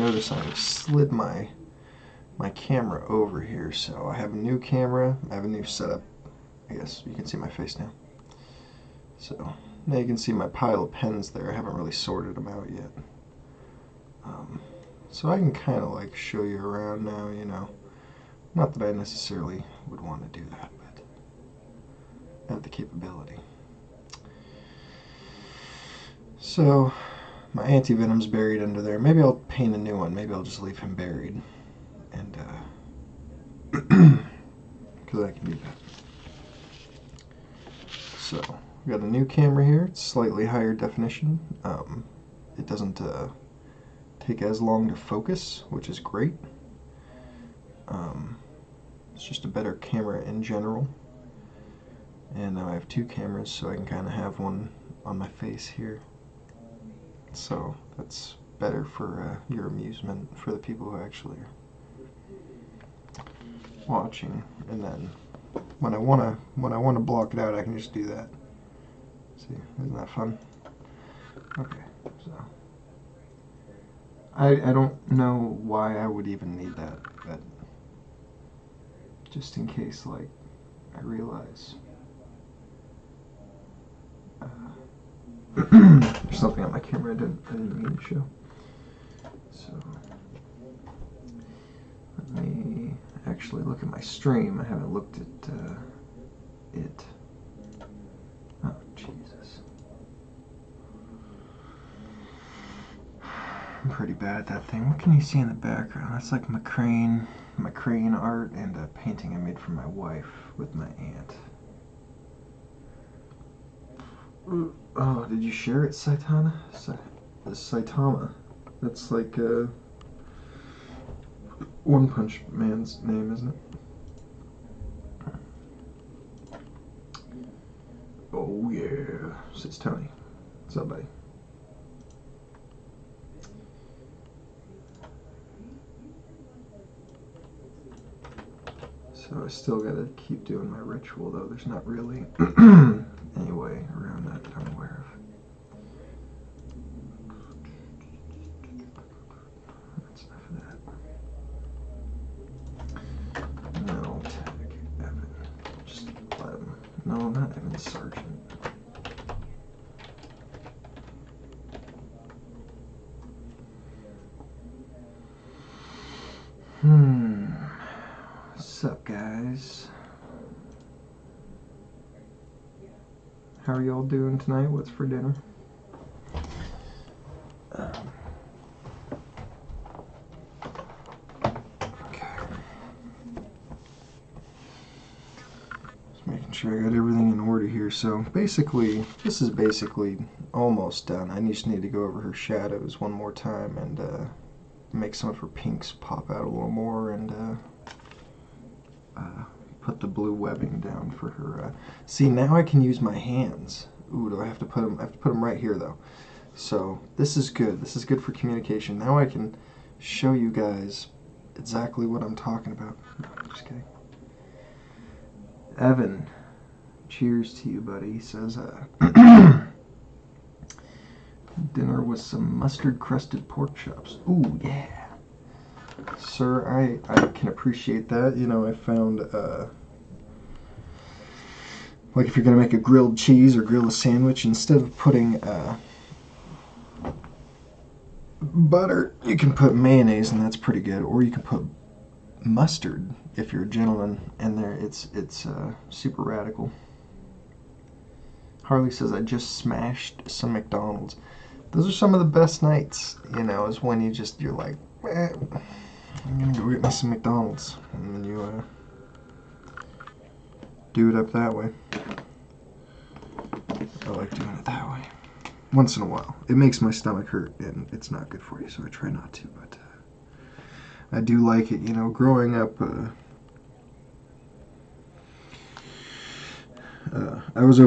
notice I've slid my camera over here, so I have a new camera, I have a new setup. I guess you can see my face now. So now you can see my pile of pens there. I haven't really sorted them out yet. So I can kind of like show you around now, you know. Not that I necessarily would want to do that, but I have the capability. So my anti-venom's buried under there. Maybe I'll paint a new one. Maybe I'll just leave him buried. And, because I can do that. So, we got a new camera here. It's slightly higher definition. It doesn't take as long to focus, which is great. It's just a better camera in general. And now I have two cameras, so I can kind of have one on my face here. So that's better for your amusement, for the people who actually are watching. And then when I wanna block it out, I can just do that. See, isn't that fun? Okay, so I don't know why I would even need that, but just in case, like, I realize there's something on my camera I didn't mean to show. So let me actually look at my stream. I haven't looked at it. Oh, Jesus. I'm pretty bad at that thing. What can you see in the background? That's like my crane art and a painting I made for my wife with my aunt. Oh, did you share it, Saitama? Saitama. That's like One Punch Man's name, isn't it? Oh yeah, says Tony. What's up, buddy? So I still gotta keep doing my ritual, though. There's not really any way around that I'm aware of. That's enough of that. No, tag Evan. Just let him. No, not Evan Sargent. What's up, guys? How are y'all doing tonight? What's for dinner? Okay. Just making sure I got everything in order here. So basically, this is basically almost done. I just need to go over her shadows one more time and make some of her pinks pop out a little more and put the blue webbing down for her. See, now I can use my hands. Ooh, do I have to put them? I have to put them right here, though. So this is good. This is good for communication. Now I can show you guys exactly what I'm talking about. No, I'm just kidding. Evan, cheers to you, buddy. He says, dinner with some mustard-crusted pork chops. Ooh, yeah. Sir, I can appreciate that. You know, I found, like if you're going to make a grilled cheese or grill a sandwich, instead of putting butter, you can put mayonnaise, and that's pretty good. Or you can put mustard, if you're a gentleman, and there it's super radical. Harley says, I just smashed some McDonald's. Those are some of the best nights, you know, is when you're like, I'm gonna go get me some McDonald's, and then you do it up that way. I like doing it that way. Once in a while. It makes my stomach hurt, and it's not good for you, so I try not to, but I do like it, you know, growing up, I was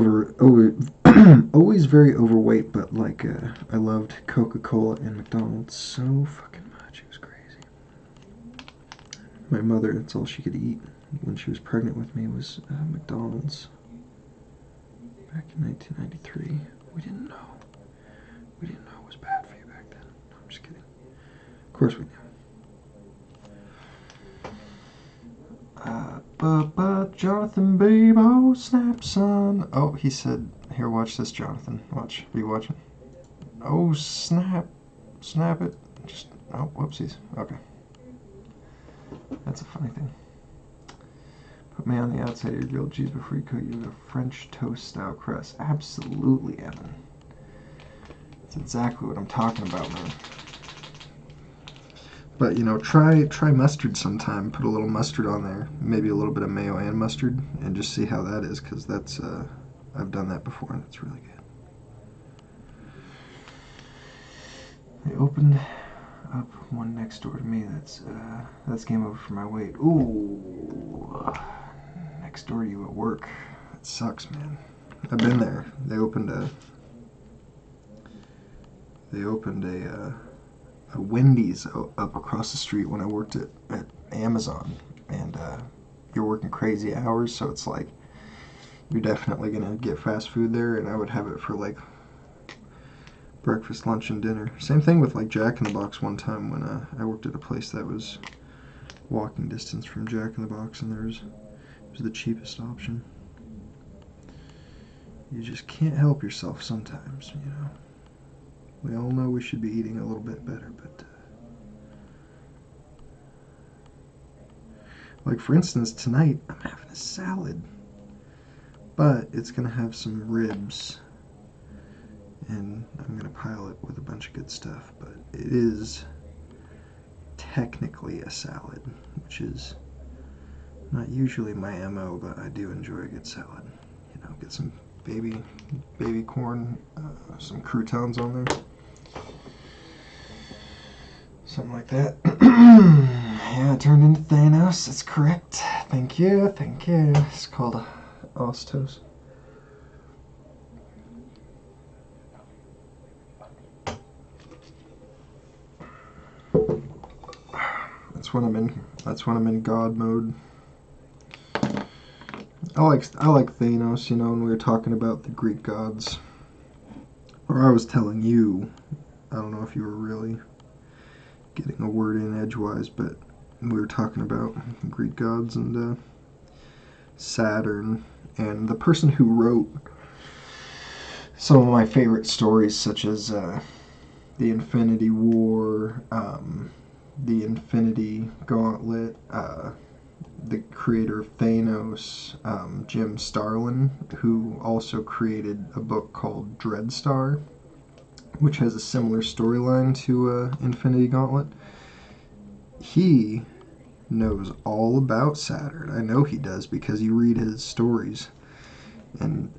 always very overweight, but like, I loved Coca-Cola and McDonald's so fucking much, it was crazy. My mother, that's all she could eat when she was pregnant with me was McDonald's. Back in 1993, we didn't know it was bad for you back then. No, I'm just kidding. course we do. Jonathan, babe, oh, snap, son. Oh, he said, here, watch this, Jonathan. Watch. Are you watching? Oh, snap. Snap it. Just, oh, whoopsies. Okay. That's a funny thing. Put me on the outside of your grilled cheese before you cook you with a French toast style crust. Absolutely, Evan. That's exactly what I'm talking about, man. But, you know, try mustard sometime. Put a little mustard on there. Maybe a little bit of mayo and mustard. And just see how that is, because that's, I've done that before, and it's really good. They opened up one next door to me. That's game over for my weight. Ooh. Next door to you at work. That sucks, man. I've been there. They opened a Wendy's up across the street when I worked at Amazon, and you're working crazy hours, so it's like you're definitely gonna get fast food there, and I would have it for like breakfast, lunch, and dinner. Same thing with like Jack in the Box one time when I worked at a place that was walking distance from Jack in the Box, and it was the cheapest option. You just can't help yourself sometimes, you know. We all know we should be eating a little bit better, but like for instance, tonight I'm having a salad, but it's gonna have some ribs, and I'm gonna pile it with a bunch of good stuff. But it is technically a salad, which is not usually my MO, but I do enjoy a good salad. You know, get some baby corn, some croutons on there. Something like that. Yeah, it turned into Thanos. That's correct. Thank you. It's called Ostos. That's when I'm in God mode. I like Thanos, you know, when we were talking about the Greek gods. Or I was telling you, I don't know if you were really getting a word in edgewise, but we were talking about Greek gods and Saturn, and the person who wrote some of my favorite stories, such as the Infinity War, the Infinity Gauntlet, the creator of Thanos, Jim Starlin, who also created a book called Dreadstar, which has a similar storyline to Infinity Gauntlet. He knows all about Saturn. I know he does because you read his stories, and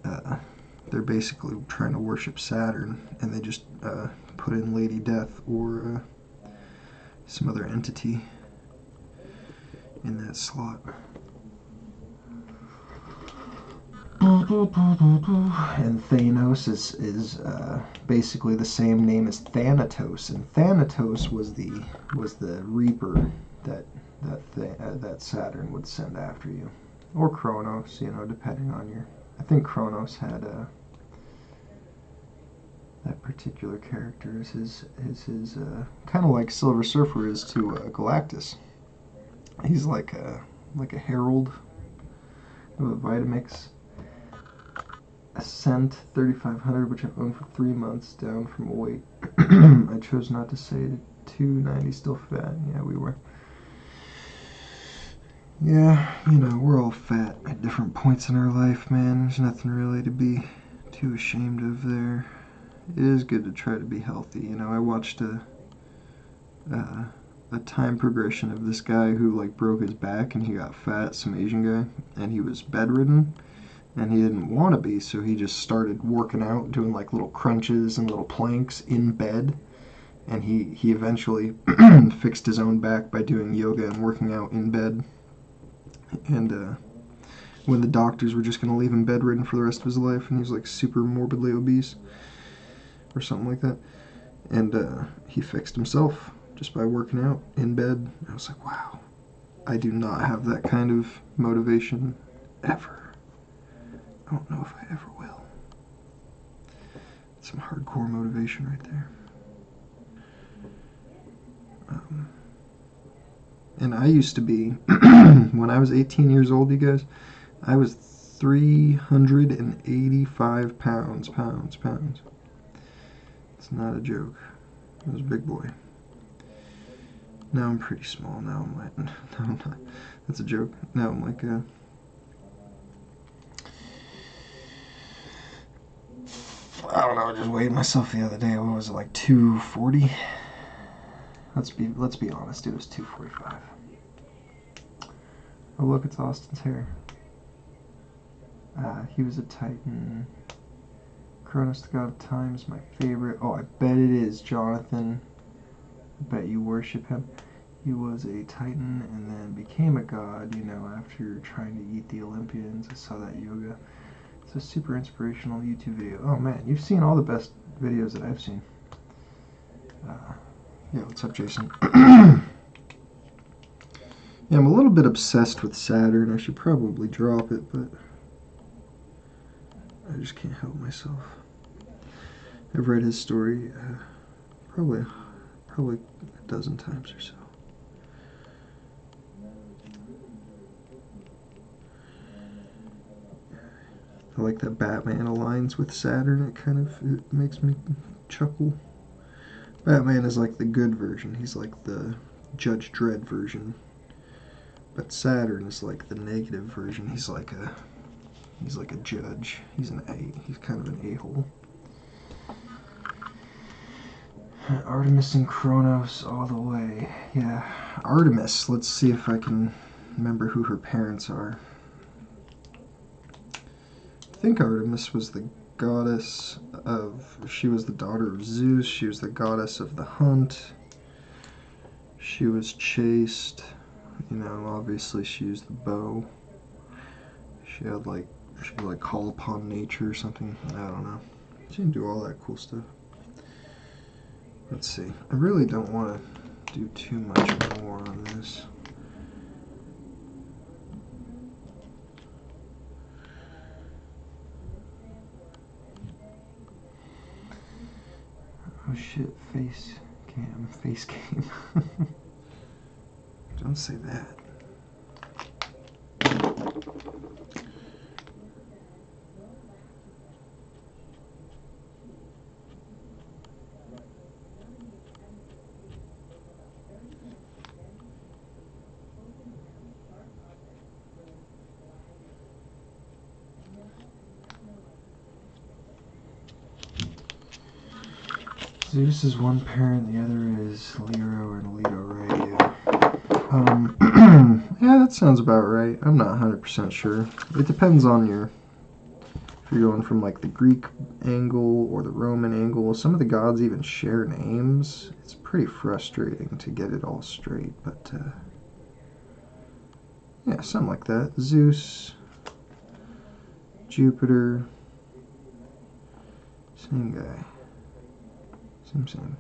they're basically trying to worship Saturn, and they just put in Lady Death or some other entity in that slot. And Thanos is basically the same name as Thanatos, and Thanatos was the Reaper that Saturn would send after you, or Kronos, you know, depending on your. I think Kronos had that particular character is his kind of like Silver Surfer is to Galactus. He's like a herald of a Vitamix Ascent 3500, which I've owned for 3 months, down from a weight. I chose not to say it. 290, still fat. Yeah, we were. Yeah, you know, we're all fat at different points in our life, man. There's nothing really to be too ashamed of there. It is good to try to be healthy. You know, I watched a time progression of this guy who like broke his back and he got fat, some Asian guy, and he was bedridden, and he didn't want to be, so he just started working out, doing like little crunches and little planks in bed, and he eventually fixed his own back by doing yoga and working out in bed. And when the doctors were just going to leave him bedridden for the rest of his life, and he was like super morbidly obese or something like that, and he fixed himself just by working out in bed. I was like, wow, I do not have that kind of motivation ever. I don't know if I ever will. Some hardcore motivation right there. And I used to be, when I was 18 years old, you guys, I was 385 pounds. It's not a joke. I was a big boy. Now I'm pretty small. Now I'm like, no, I'm not. That's a joke. Now I'm like, I don't know, I just weighed myself the other day. What was it, like 240? Let's be honest, it was 245. Oh look, it's Austin's hair. He was a Titan. Cronus, the God of Time, is my favorite. Oh, I bet it is, Jonathan. I bet you worship him. He was a Titan and then became a god, you know, after trying to eat the Olympians. I saw that yoga. It's a super inspirational YouTube video. Oh man, you've seen all the best videos that I've seen. Yeah, what's up, Jason? Yeah, I'm a little bit obsessed with Saturn. I should probably drop it, but I just can't help myself. I've read his story probably a dozen times or so. I like that Batman aligns with Saturn. It makes me chuckle. Batman is like the good version. He's like the Judge Dredd version. But Saturn is like the negative version. He's like a judge. He's kind of an a-hole. Artemis and Kronos all the way. Yeah, Artemis. Let's see if I can remember who her parents are. I think Artemis was the goddess of... She was the daughter of Zeus. She was the goddess of the hunt. She was chaste. You know, obviously she used the bow. She would like call upon nature or something. I don't know. She didn't do all that cool stuff. Let's see. I really don't want to do too much more on this. Oh shit, face cam. Don't say that. Zeus is one parent, the other is Lero and Leto, right? Yeah. Yeah, that sounds about right. I'm not 100% sure. It depends on if you're going from like the Greek angle or the Roman angle. Some of the gods even share names. It's pretty frustrating to get it all straight, but yeah, something like that. Zeus, Jupiter, same guy. Same.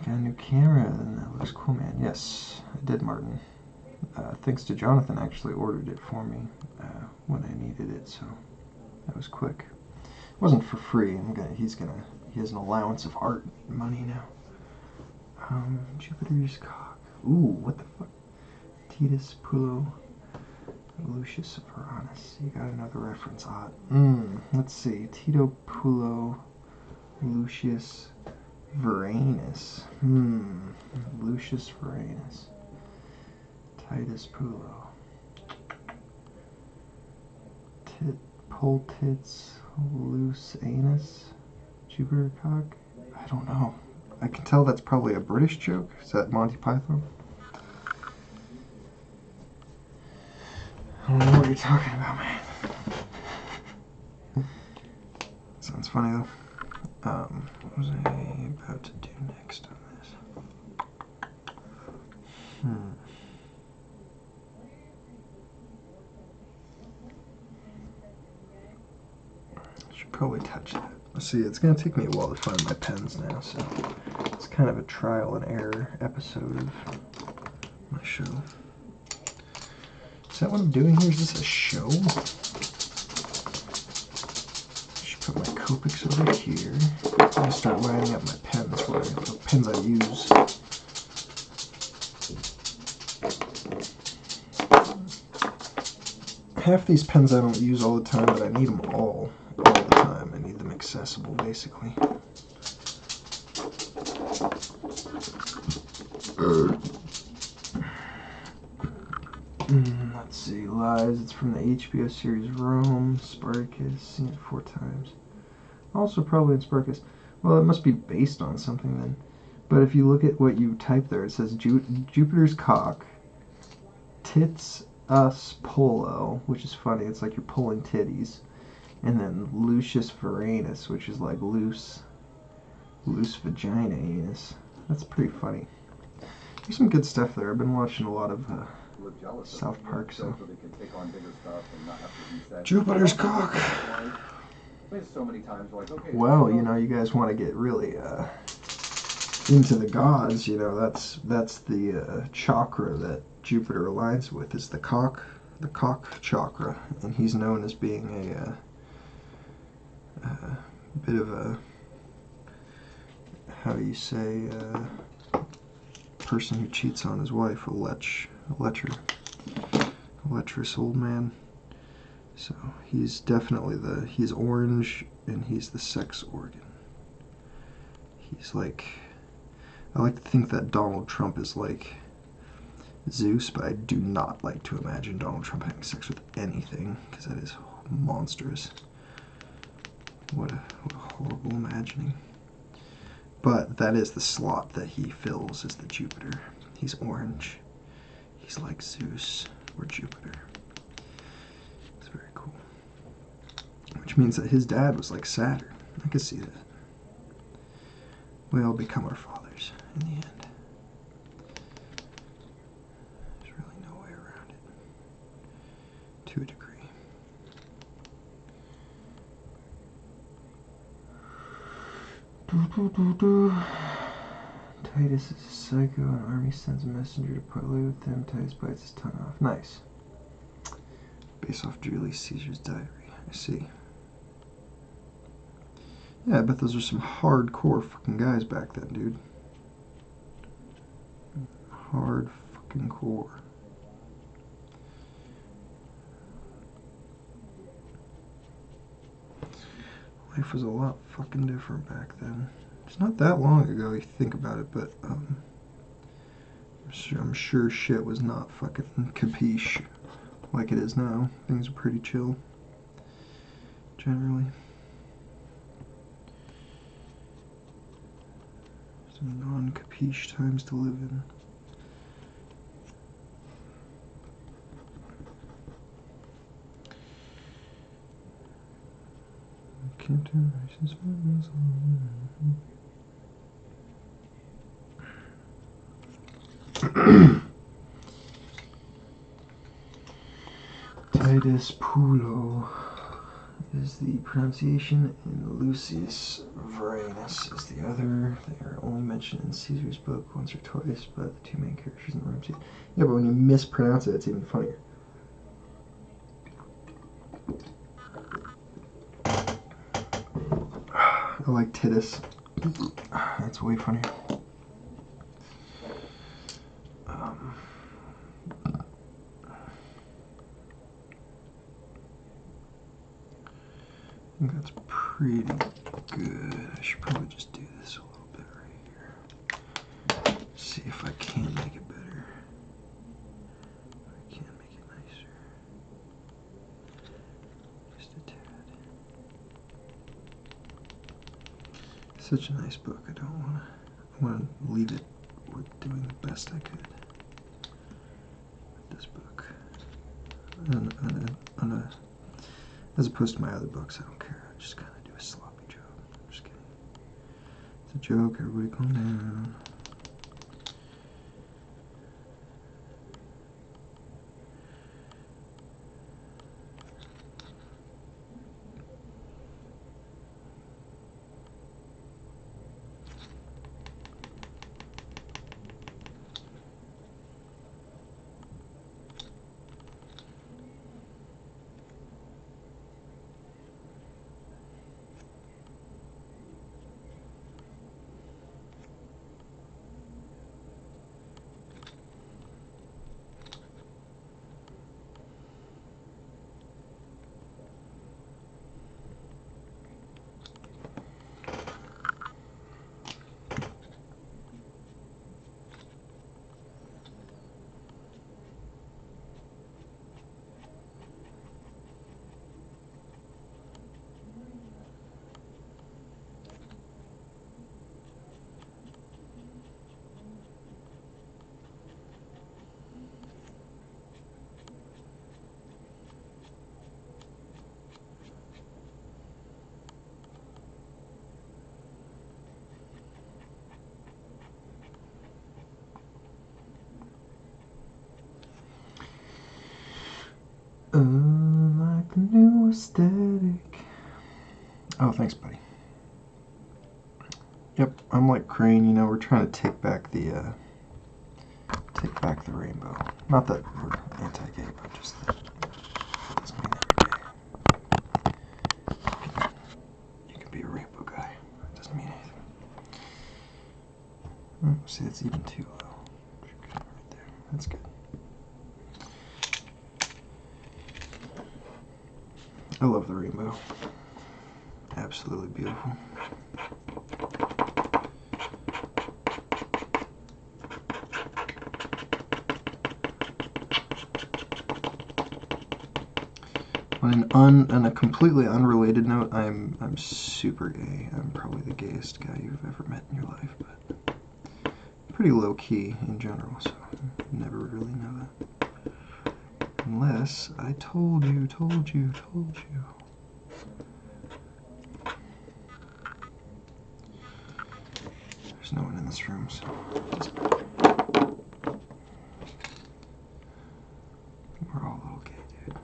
Got a new camera, and that looks cool, man. Yes, I did, Martin. Thanks to Jonathan, actually ordered it for me when I needed it, so that was quick. It wasn't for free. He has an allowance of art money now. Jupiter's cock. Ooh, what the fuck? Titus Pulo Lucius Varanus. You got another reference. Let's see. Tito Pulo Lucius Varanus. Lucius Varanus. Titus Pulo. Pull tits, loose anus, Jupiter cock. I don't know. I can tell that's probably a British joke. Is that Monty Python? I don't know what you're talking about, man. Sounds funny though. What was I about to do next on this? I should probably touch that. Let's see, it's going to take me a while to find my pens now, so it's kind of a trial and error episode of my show. Is that what I'm doing here? Is this a show? I should put my Copics over here. I'm going to start lining up my pens, the pens I use. Half these pens I don't use all the time, but I need them all the time. I need them accessible, basically. Let's see, Lies. It's from the HBO series Rome, Spartacus. Seen it 4 times. Also probably in Spartacus. Well, it must be based on something then. But if you look at what you type there, it says Jupiter's cock, tits us polo, which is funny. It's like you're pulling titties. And then Lucius Varanus, which is like loose vagina anus. That's pretty funny. There's some good stuff there. I've been watching a lot of South Park, so. Jupiter's cock. Well, you know, you guys want to get really into the gods, you know, that's the chakra that Jupiter aligns with, is the cock chakra, and he's known as being a bit of a, how do you say, person who cheats on his wife, a lecherous old man. So he's definitely he's orange, and he's the sex organ. He's like, I like to think that Donald Trump is like Zeus, but I do not like to imagine Donald Trump having sex with anything, because that is monstrous. What a horrible imagining. But that is the slot that he fills, is the Jupiter. He's orange. He's like Zeus or Jupiter. It's very cool. Which means that his dad was like Saturn. I could see that. We all become our fathers in the end. There's really no way around it. To a degree. Titus is a psycho, and Army sends a messenger to parley with him. Titus bites his tongue off. Nice. Based off Julius Caesar's diary. I see. Yeah, I bet those are some hardcore fucking guys back then, dude. Hard fucking core. Life was a lot fucking different back then. It's not that long ago, you think about it, but I'm sure shit was not fucking capiche like it is now. Things are pretty chill, generally. Some non-capiche times to live in. Titus Pulo is the pronunciation, and Lucius Varanus is the other. They are only mentioned in Caesar's book once or twice, but the two main characters in the Rome. Yeah, but when you mispronounce it, it's even funnier. I like Titus. That's way funnier. I think that's pretty good. I should probably just do this a little bit right here. See if I can make it better. I can make it nicer. Just a tad. Such a nice book. I want to leave it with doing the best I could with this book. As opposed to my other books, I don't care. I just kind of do a sloppy job. I'm just kidding. It's a joke. Everybody calm down. Like the new aesthetic. Oh, thanks, buddy. Yep, I'm like Crane. You know, we're trying to take back the rainbow. Not that we're anti-gay, but just that it doesn't mean that you're gay. You can be a rainbow guy. It doesn't mean anything. See, that's even too low. Right there. That's good. I love the rainbow. Absolutely beautiful. On a completely unrelated note, I'm super gay. I'm probably the gayest guy you've ever met in your life, but pretty low key in general, so you never really know that. Unless I told you. There's no one in this room, so we're all a little gay, dude.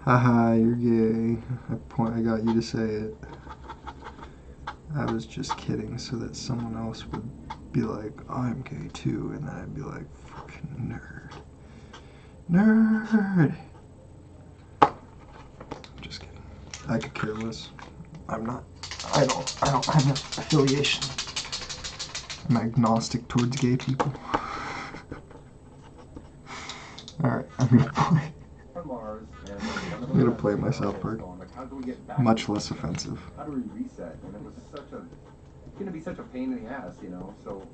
Haha, you're gay. I got you to say it. I was just kidding so that someone else would be like, I'm gay too, and then I'd be like, fucking nerd. Nerd! Just kidding. I could care less. I don't have an affiliation. I'm agnostic towards gay people. Alright, I'm gonna play my South Park. Much less offensive. How do we reset? And it was gonna be such a pain in the ass, you know, so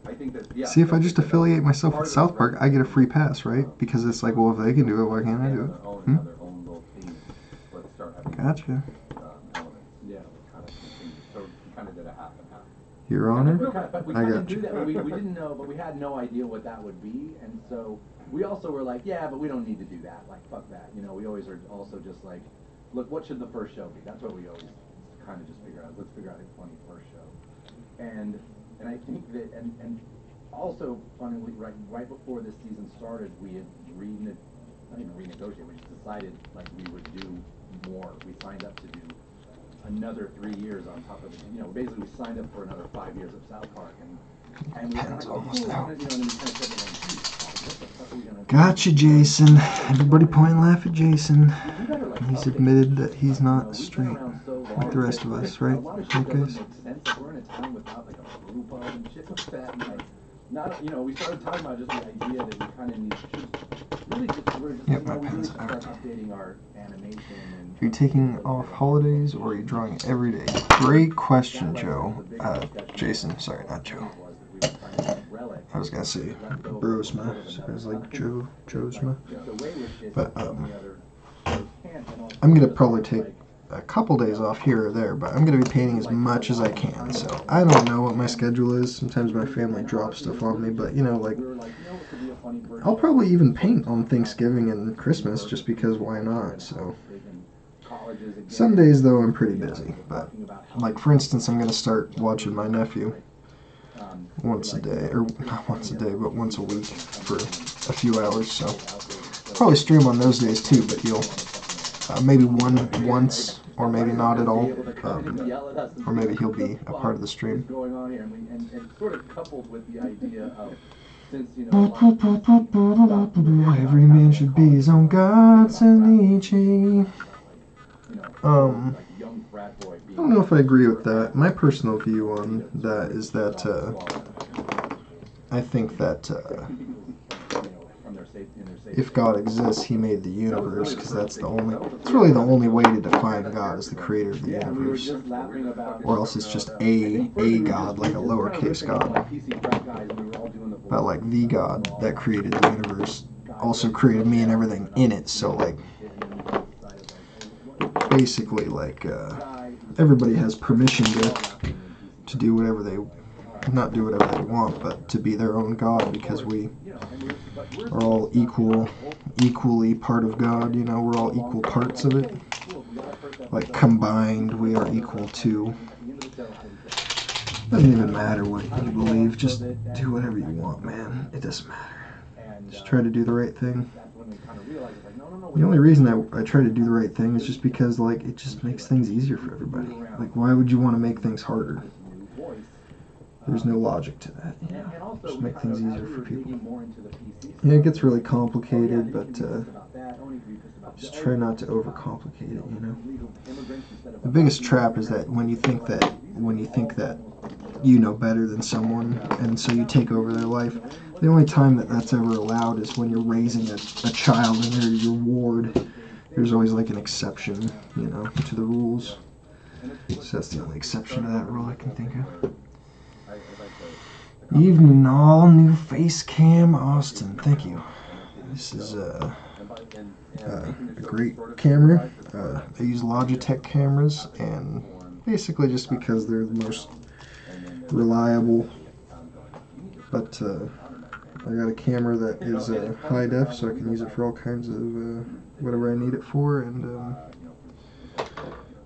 I think that, yeah. See, if I just affiliate myself with South Park, I get a free pass, right? Because it's like, well, if they can do it, why can't I do it? Gotcha. Yeah, so we kind of did a half and half. Your Honor? But we kind of knew that, we didn't know, but we had no idea what that would be, and so we also were like, yeah, but we don't need to do that, like, fuck that, you know, we always are also just like, look, what should the first show be? That's what we always kind of just figure out, let's figure out a funny first show. And I think that, and also, funnily, right before this season started, we had not even renegotiated, we just decided, like, we would do more. We signed up to do another 3 years on top of it. You know, basically we signed up for another 5 years of South Park, and we were like, almost out. You know, and then we kind of said to them, what the fuck are we gonna do? Gotcha, Jason. Everybody point and laugh at Jason. He's admitted that he's not straight like the rest of us, right? Right, guys? We're in a time without like a brew pub and shit like that, and like, not, you know, we started talking about just the idea that we kind of need we're just Yep, you know, my we really pen's should out. start updating our animation and. Are you taking off holidays or are you drawing every day? Great question, Joe. Jason, sorry, not Joe. I was gonna say Brosma, so I was like Joesma. But I'm gonna probably take a couple days off here or there, but I'm going to be painting as much as I can. So I don't know what my schedule is. Sometimes my family drops stuff on me, but you know, like, I'll probably even paint on Thanksgiving and Christmas just because why not? So some days though I'm pretty busy, but like for instance, I'm going to start watching my nephew once a day, or not once a day, but once a week for a few hours. So I'll probably stream on those days too, but you'll maybe once, or maybe not at all, or maybe he'll be a part of the stream. Every man should be his own god, says Nietzsche. I don't know if I agree with that. My personal view on that is that I think that if God exists, He made the universe, because it's really the only way to define God as the creator of the universe. Or else it's just a God, like a lowercase God. But like the God that created the universe also created me and everything in it, so like basically like everybody has permission to do whatever they not do whatever they want, but to be their own God, because we are all equally part of God, you know, we're all equal parts of it. Like combined, we are equal to. Doesn't even matter what you believe, just do whatever you want, man. It doesn't matter. Just try to do the right thing. The only reason I try to do the right thing is just because, like, it just makes things easier for everybody. Like, why would you want to make things harder? There's no logic to that, you know. Just make things easier for people. Yeah, it gets really complicated, but just try not to overcomplicate it, you know. The biggest trap is that when you think that you know better than someone, and so you take over their life. The only time that that's ever allowed is when you're raising a child and they're your ward. There's always like an exception, you know, to the rules. So that's the only exception to that rule I can think of. Evening all, new face cam, Austin. Thank you. This is a great camera. I use Logitech cameras, and basically just because they're the most reliable. But I got a camera that is high def, so I can use it for all kinds of whatever I need it for, and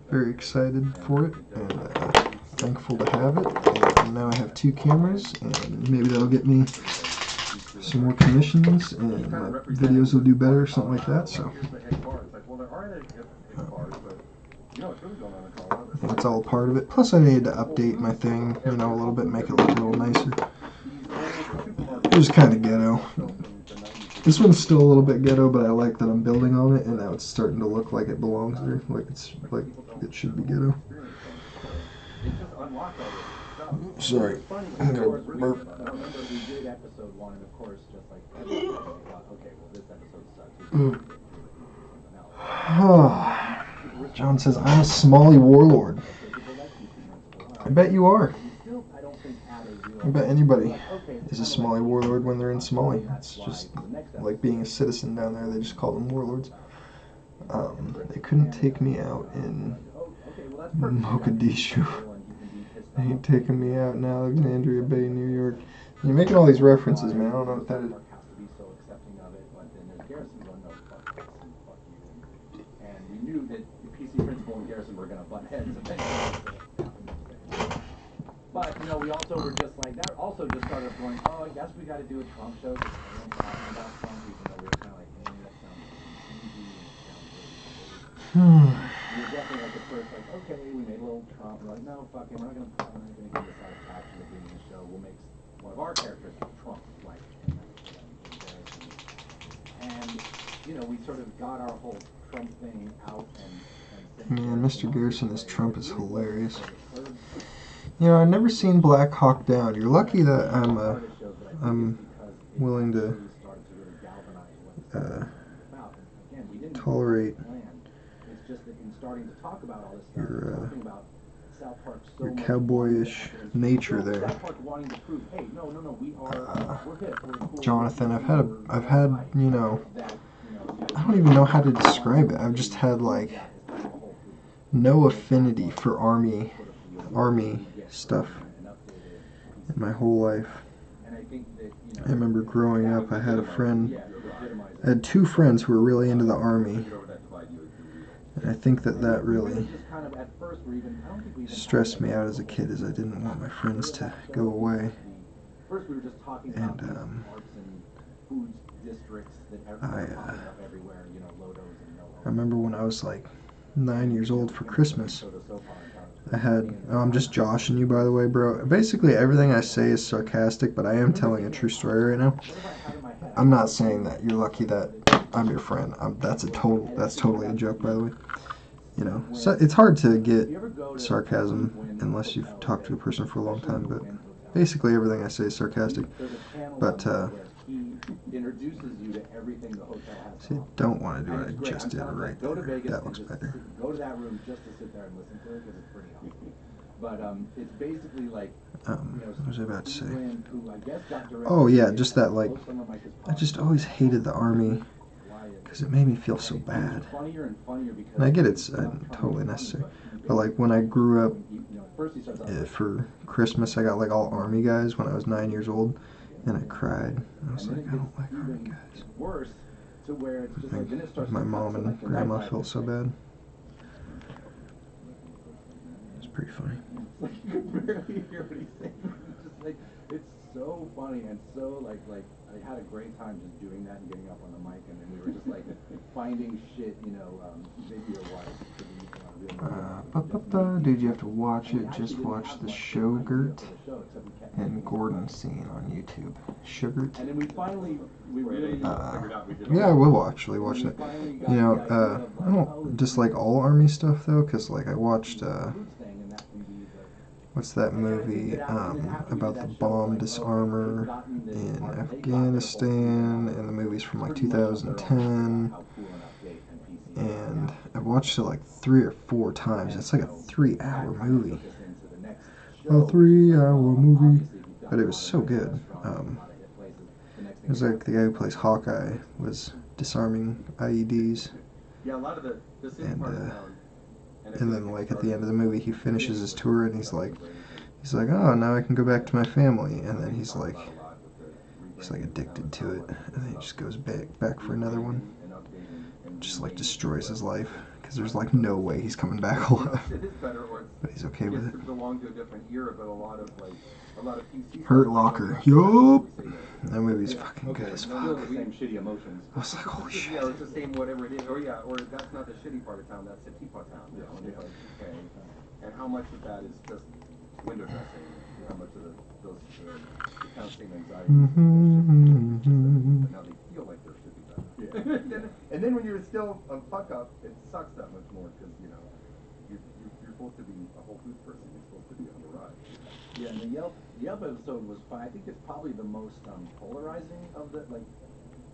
very excited for it, and thankful to have it. And now I have 2 cameras, and maybe that'll get me some more commissions, and my videos will do better, or something like that. So I think it's all part of it. Plus, I needed to update my thing, you know, a little bit, make it look a little nicer. It was kind of ghetto. This one's still a little bit ghetto, but I like that I'm building on it, and now it's starting to look like it belongs there, like it should be ghetto. Sorry, I'm gonna burp. John says, I'm a Smalley warlord. I bet you are. I bet anybody is a Smalley warlord when they're in Smalley. It's just like being a citizen down there. They just call them warlords. They couldn't take me out in Mogadishu. They ain't taking me out in Alexandria Bay, New York. You're making all these references, man. I don't know what that is. But, you know, we also were just like, that also just started going, oh, I guess we got to do a Trump show. Because everyone's talking about Trump, even though we were kind of like, hey, that sounds easy and it sounds really. We were definitely like at first, like, okay, we made a little Trump. We're like, no, fuck it, we're not going to give the satisfaction of being in the show. We'll make one of our characters Trump, like, and, you know, we sort of got our whole Trump thing out and man, Mr. Garrison as Trump is hilarious. You know, I've never seen Black Hawk Down. You're lucky that I'm willing to tolerate your cowboyish nature there. Jonathan, I've had, you know, I don't even know how to describe it. I've just had like no affinity for army stuff in my whole life. I remember growing up, I had two friends who were really into the army, and I think that really stressed me out as a kid, as I didn't want my friends to go away. And I remember when I was like 9 years old for Christmas, I'm just joshing you, by the way, bro. Basically everything I say is sarcastic, but I am telling a true story right now. I'm not saying that you're lucky that I'm your friend. That's totally a joke, by the way. You know, so it's hard to get sarcasm unless you've talked to a person for a long time, but basically everything I say is sarcastic. But see, I don't want to do it. I just did it right there. That looks better. Go to that room just to sit there and listen to it because it's pretty awesome. But it's basically like, what was I about to say? Oh yeah, just that, like, I just always hated the army because it made me feel so bad. And I get it's totally necessary, but like when I grew up, for Christmas I got like all army guys when I was 9 years old, and I cried. I was like, I don't like army guys. My mom and grandma felt so bad. It's pretty funny. You can barely hear what he's saying. Just like, it's so funny and so like I had a great time just doing that and getting up on the mic, and then we were just like finding shit, video-wise. Dude, you have to watch it. Just watch the Shogurt and Gordon scene on YouTube. Shogurt. And then we really yeah, I will actually watch that. You know, I don't dislike all army stuff though, because like I watched what's that movie about the bomb disarmer in Afghanistan, and the movie's from like 2010, and I've watched it like 3 or 4 times. It's like a 3-hour movie. A 3-hour movie, but it was so good. It was like the guy who plays Hawkeye was disarming IEDs, and then like at the end of the movie he finishes his tour and he's like, oh, now I can go back to my family, and then he's like addicted to it, and then he just goes back for another one. Just like destroys his life, because there's like no way he's coming back alive, but he's okay with it. Hurt Locker, yup. That movie's fucking good as fuck. I was like, holy shit. Yeah, it's the same whatever it is. Or that's not the shitty part of town, that's the teapot town. You know? Like, okay. And how much of that is just window dressing? How much of those counseling anxiety? But now they feel like there should be better. Yeah. And then when you're still a fuck up, it sucks that much more because, you're supposed to be a whole food person. You're supposed to be on the rise. Yeah, and the Yelp episode was fun. I think it's probably the most polarizing of the, like,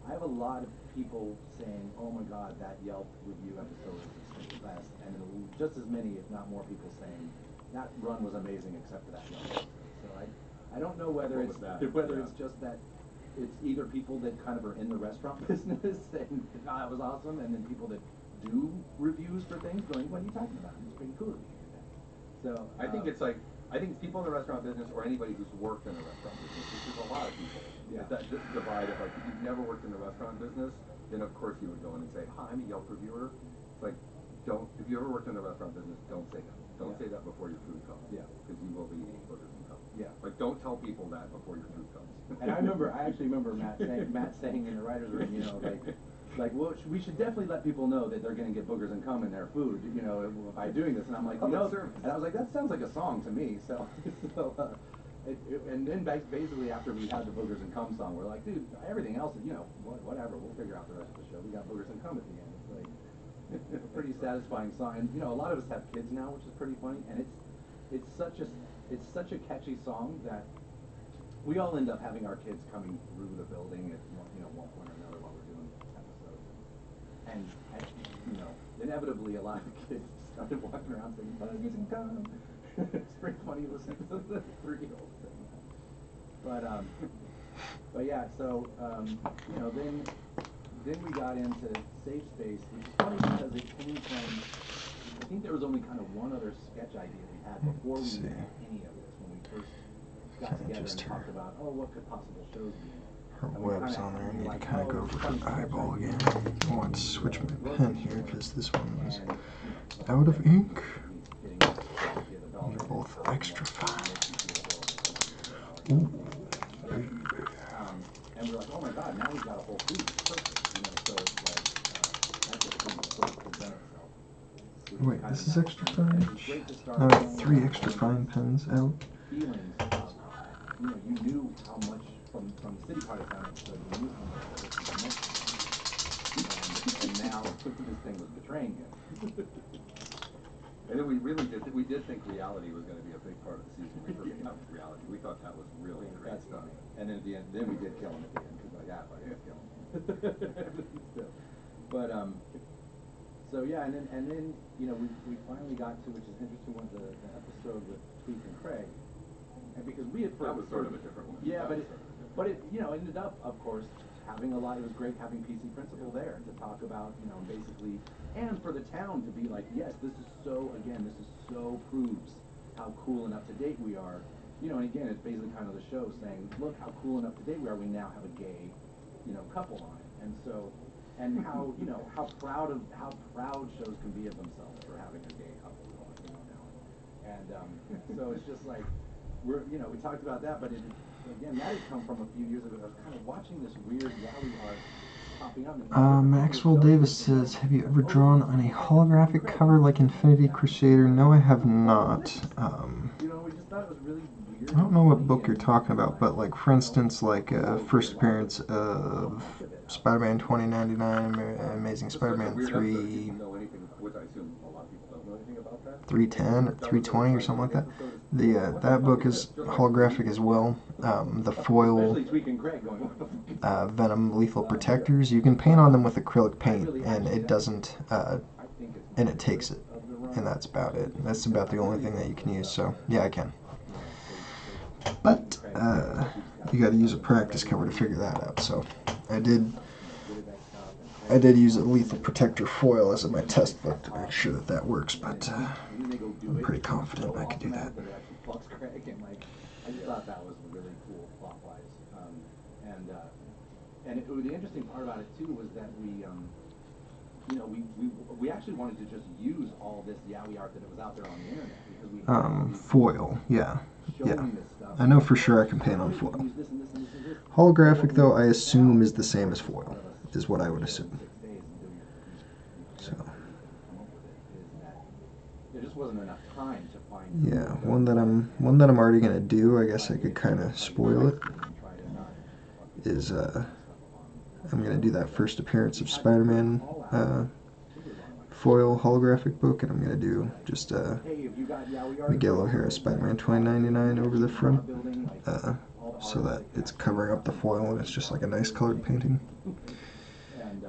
I have a lot of people saying, oh my god, that Yelp review episode is the best, and just as many, if not more, people saying that run was amazing except for that Yelp episode. So I don't know whether it's just that it's either people that kind of are in the restaurant business saying, oh, that was awesome, and then people that do reviews for things going, what are you talking about? It's pretty cool if you do that. So I think it's people in the restaurant business, or anybody who's worked in the restaurant business, which is a lot of people. Yeah. That divide of, like, if you've never worked in the restaurant business, then of course you would go in and say, hi, I'm a Yelp reviewer. It's like, if you ever worked in the restaurant business, don't say that. Don't say that before your food comes. Yeah. Because you will be eating boogers and cum. Yeah. Like, don't tell people that before your food comes. And I actually remember Matt saying in the writer's room, well, we should definitely let people know that they're going to get boogers and cum in their food, by doing this. And I'm like, and I was like, that sounds like a song to me. So and then basically after we had the boogers and cum song, we're like, dude, everything else is, whatever, we'll figure out the rest of the show. We got boogers and cum at the end. It's like a pretty satisfying song. And a lot of us have kids now, which is pretty funny. And it's such a catchy song that we all end up having our kids coming through the building at one point or another while we're doing episodes. And inevitably a lot of kids started walking around saying, boogers and cum. It's pretty funny listening to the 3-year-old saying that. But yeah, so then we got into Safe Space, which is funny because it came from I think there was only kind of one other sketch idea we had before we Let's see. had any of this, when we first got Kinda together just and her- talked about, oh, what could possible shows be? Her And we web's kinda on there. I had, need to like, kind of oh, go over funny her sketch eyeball ideas. again. I want to switch my Wrote pen this here short, because this one was and, out of ink. getting the dollar. These are both extra fine. Ooh. Ooh. And we're like, oh my god, now we've got a whole food. It's perfect. You know, so it's like, that just didn't sort of present itself. So we Wait, kind this of is got- extra and fine? it was great to start I have playing 3 around extra with fine pens out. feelings of, you know, you knew how much from the City Part of Town episode, you knew how much that this was meant to you. And now this thing was betraying you. And then we did think reality was gonna be a big part of the season. We first came out with reality. We thought that was really great That's stuff. funny. And then at the end, then we did kill him at the end, because like, yeah, but let's kill him. Still. But, so yeah, and then, you know, we finally got to, which is interesting, was the episode with Tweek and Craig. And because we had That was sort of a different one. Yeah, That but was it, you know, ended up, of course, having a lot, it was great having PC Principal there to talk about, you know, basically, and for the town to be like, yes, this is so proves how cool and up to date we are. You know, and again, it's basically kind of the show saying, look how cool and up to date we are, we now have a gay, you know, couple on it. And so, and how, you know, how proud shows can be of themselves for having a gay couple going, you know, now. And, so it's just like, you know, we talked about that, but again, that had come from a few years ago. I was kind of watching this weird Yowie art popping up. Maxwell Davis says, have you ever drawn on a holographic cover like Infinity Crusader? No, I have not. You know, we just thought it was really weird. I don't know what book you're talking about, but like, for instance, like first appearance of Spider-Man 2099, Amazing Spider-Man 3, know anything, which I assume a lot of people don't know anything about that. 310 or 320 or something like that. That book is holographic as well. The foil Especially Tweek and Craig going, what the fuck? Venom Lethal Protectors, you can paint on them with acrylic paint, and it doesn't, and it takes it, and that's about it. That's about the only thing that you can use, so yeah, I can. But you got to use a practice cover to figure that out. So I did use a Lethal Protector foil as my test book to make sure that that works. But I'm pretty confident I could do that. I just thought that was really cool plot-wise. And the interesting part about it too was that we, you know, we actually wanted to just use all this Yowie art that was out there on the internet because we had all these foil, yeah. showing this stuff. I know for sure I can paint on foil. Holographic, though, I assume is the same as foil, is what I would assume. So. There just wasn't enough time to find. Yeah, one that I'm already gonna do. I guess I could kind of spoil it. Is I'm gonna do that first appearance of Spider-Man foil holographic book, and I'm gonna do just Miguel O'Hara Spider-Man 2099 over the front, so that it's covering up the foil and it's just like a nice colored painting.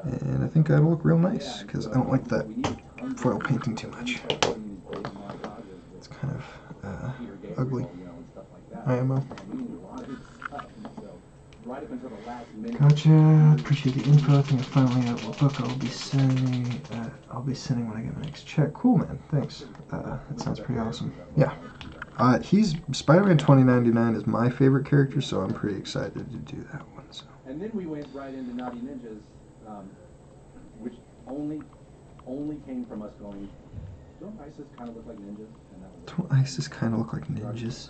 And I think that'll look real nice because I don't like that foil painting too much. It's kind of ugly. IMO. Gotcha. Appreciate the info. I think I finally out what book I'll be sending. When I get my next check. Cool, man. Thanks. That sounds pretty awesome. Yeah. He's Spider-Man 2099 is my favorite character, so I'm pretty excited to do that one. So. And then we went right into Naughty Ninjas, which only came from us going, don't ISIS kind of look like ninjas? And that was Don't ISIS kind of look like ninjas?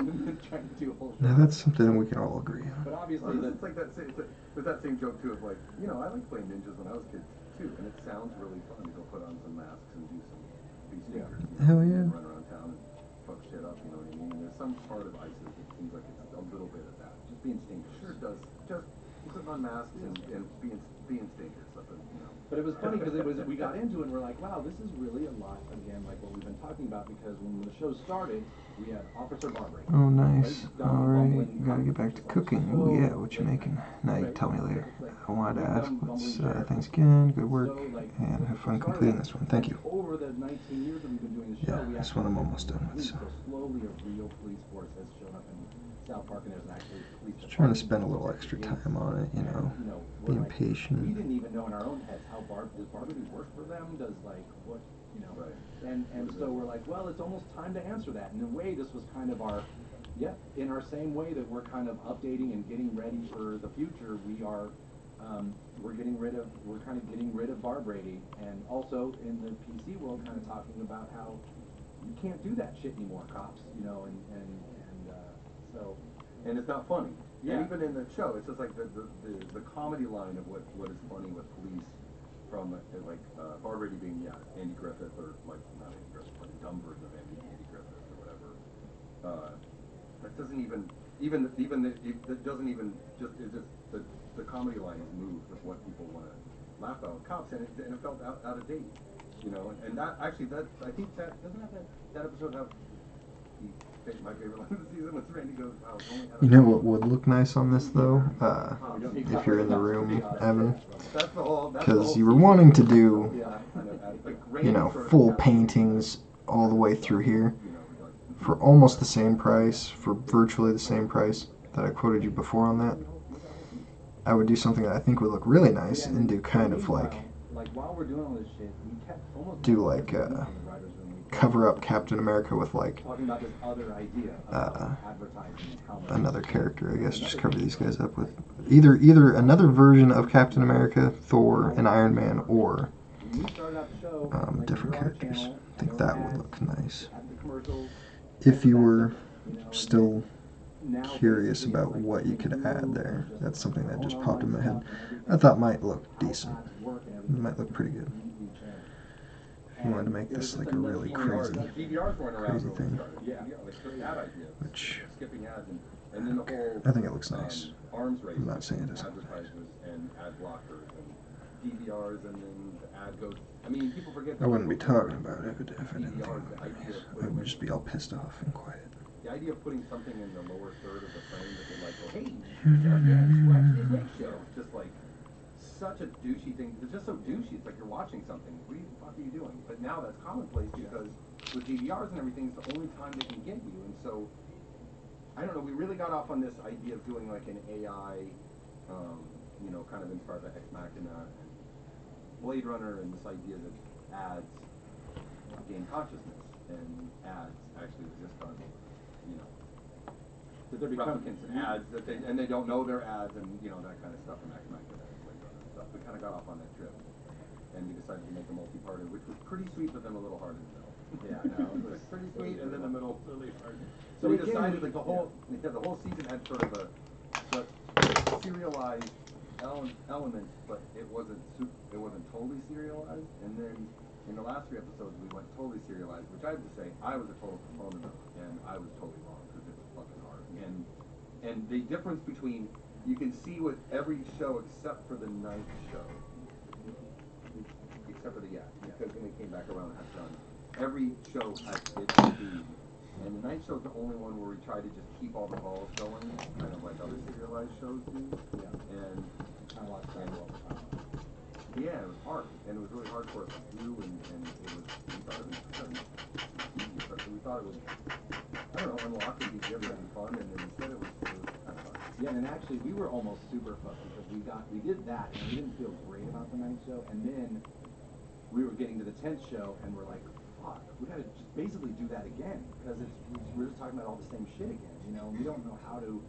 trying to do a whole Now that's something we can all agree on. But obviously, Well, it's like there's that same joke too of like, you know, I like playing ninjas when I was a kid too, and it sounds really fun to go put on some masks and do some be sneakers, you know, Hell yeah. and run around town and fuck shit up, you know what I mean? And there's some part of ISIS that seems like it's a little bit of that. just being stinky. Sure does. Just putting on masks and being stinkers up and, you know. But it was funny because we got into it and we're like, wow, this is really a lot, again, like what we've been talking about, because when the show started, we had Officer Barbary. Oh, nice. Alright, gotta get back to cooking. Oh, yeah, what you making? Now you can tell me later. I wanted to ask, thanks again, good work, and have fun completing this one. Thank you. Over the 19 years that we've been doing the show, Yeah, this one I'm almost done with, so. Slowly a real police force has shown up in South Park, and there's actually police. Just trying to spend a little extra time on it, you know, being We patient. didn't even know in our own heads how does Barbary work for them? Does like what you know. Right. And so we're like, well, it's almost time to answer that. And in a way, this was kind of our, in our same way that we're kind of updating and getting ready for the future, we're kind of getting rid of bar Brady, and also in the PC world, kind of talking about how you can't do that shit anymore, cops, you know, so. And it's not funny. Yeah. And even in the show, it's just like the comedy line of what is funny with police from Bar Brady being Andy Griffith, or like not Andy Griffith, but a dumb version of Andy Griffith or whatever. That doesn't even it doesn't even just it's just the comedy line is moved with what people want to laugh about with cops, and it felt out of date, you know. And that actually I think that doesn't have that episode have my favorite line of the season was Randy goes, wow, it's only had You know what would look nice on this though? If you're in the room, Evan, because you were wanting to do, you know, full paintings all the way through here for almost the same price, for virtually the same price that I quoted you before on that. I would do something that I think would look really nice and do kind of like do like cover up Captain America with like another character, I guess. Just cover these guys up with either another version of Captain America, Thor, and Iron Man, or different characters. I think that would look nice. If you were still curious about what you could add there, that's something that just popped in my head. I thought might look decent. It might look pretty good. If you wanted to make this like a really crazy thing, which I think it looks nice. I'm not saying it doesn't. I wouldn't be talking about it if I didn't think I would just be all pissed off and quiet. The idea of putting something in the lower third of the frame that they're like, oh, hey, it's just like such a douchey thing. It's just so douchey. It's like you're watching something. What the fuck are you doing? But now that's commonplace because with DVRs and everything, it's the only time they can get you. And so, I don't know, we really got off on this idea of doing like an AI, you know, kind of inspired by Ex Machina and Blade Runner, and this idea that ads gain consciousness and ads actually exist on, you know, replicants and ads that they don't know they're ads, and you know, that kind of stuff, and Ex Machina and Blade Runner and stuff. We kind of got off on that trip, and we decided to make a multi-parter, which was pretty sweet, but then a little hard in the middle. Yeah, no, it was pretty sweet, and then the middle really hard. So we decided like the whole season had sort of a serialized element, but it wasn't totally serialized. And then in the last 3 episodes, we went totally serialized, which I have to say I was a total proponent of, and I was totally wrong because it was fucking hard. And the difference between, you can see with every show except for the night show, except for because when we came back around and had done, every show has its speed. And the night show's the only one where we try to just keep all the balls going, kind of like other serialized shows do. Yeah. And kind of like that all the time. Yeah, it was hard, and it was really hard for us to do, and it was, we thought it was easy, but we thought it was, I don't know, unlock and be different and fun, and then instead it was kind of hard. Yeah, and actually we were almost super fucked because we did that, and we didn't feel great about the night show, and then we were getting to the 10th show, and we're like, fuck, we gotta just basically do that again, because we're just talking about all the same shit again, you know, and we don't know how to,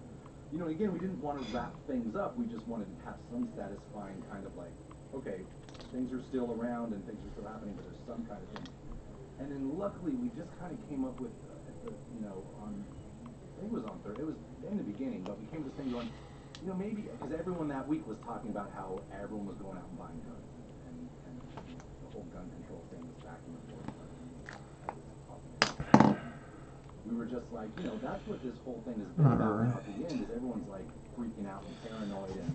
you know, again, we didn't want to wrap things up, we just wanted to have some satisfying kind of like, okay, things are still around and things are still happening, but there's some kind of thing. And then luckily we just kind of came up with, you know, I think it was on Thursday, it was in the beginning, but we came to this thing going, you know, maybe, because everyone that week was talking about how everyone was going out and buying guns, and the whole gun control thing was back in the forefront. We were just like, you know, that's what this whole thing has been about now at the end, is everyone's like freaking out and paranoid, and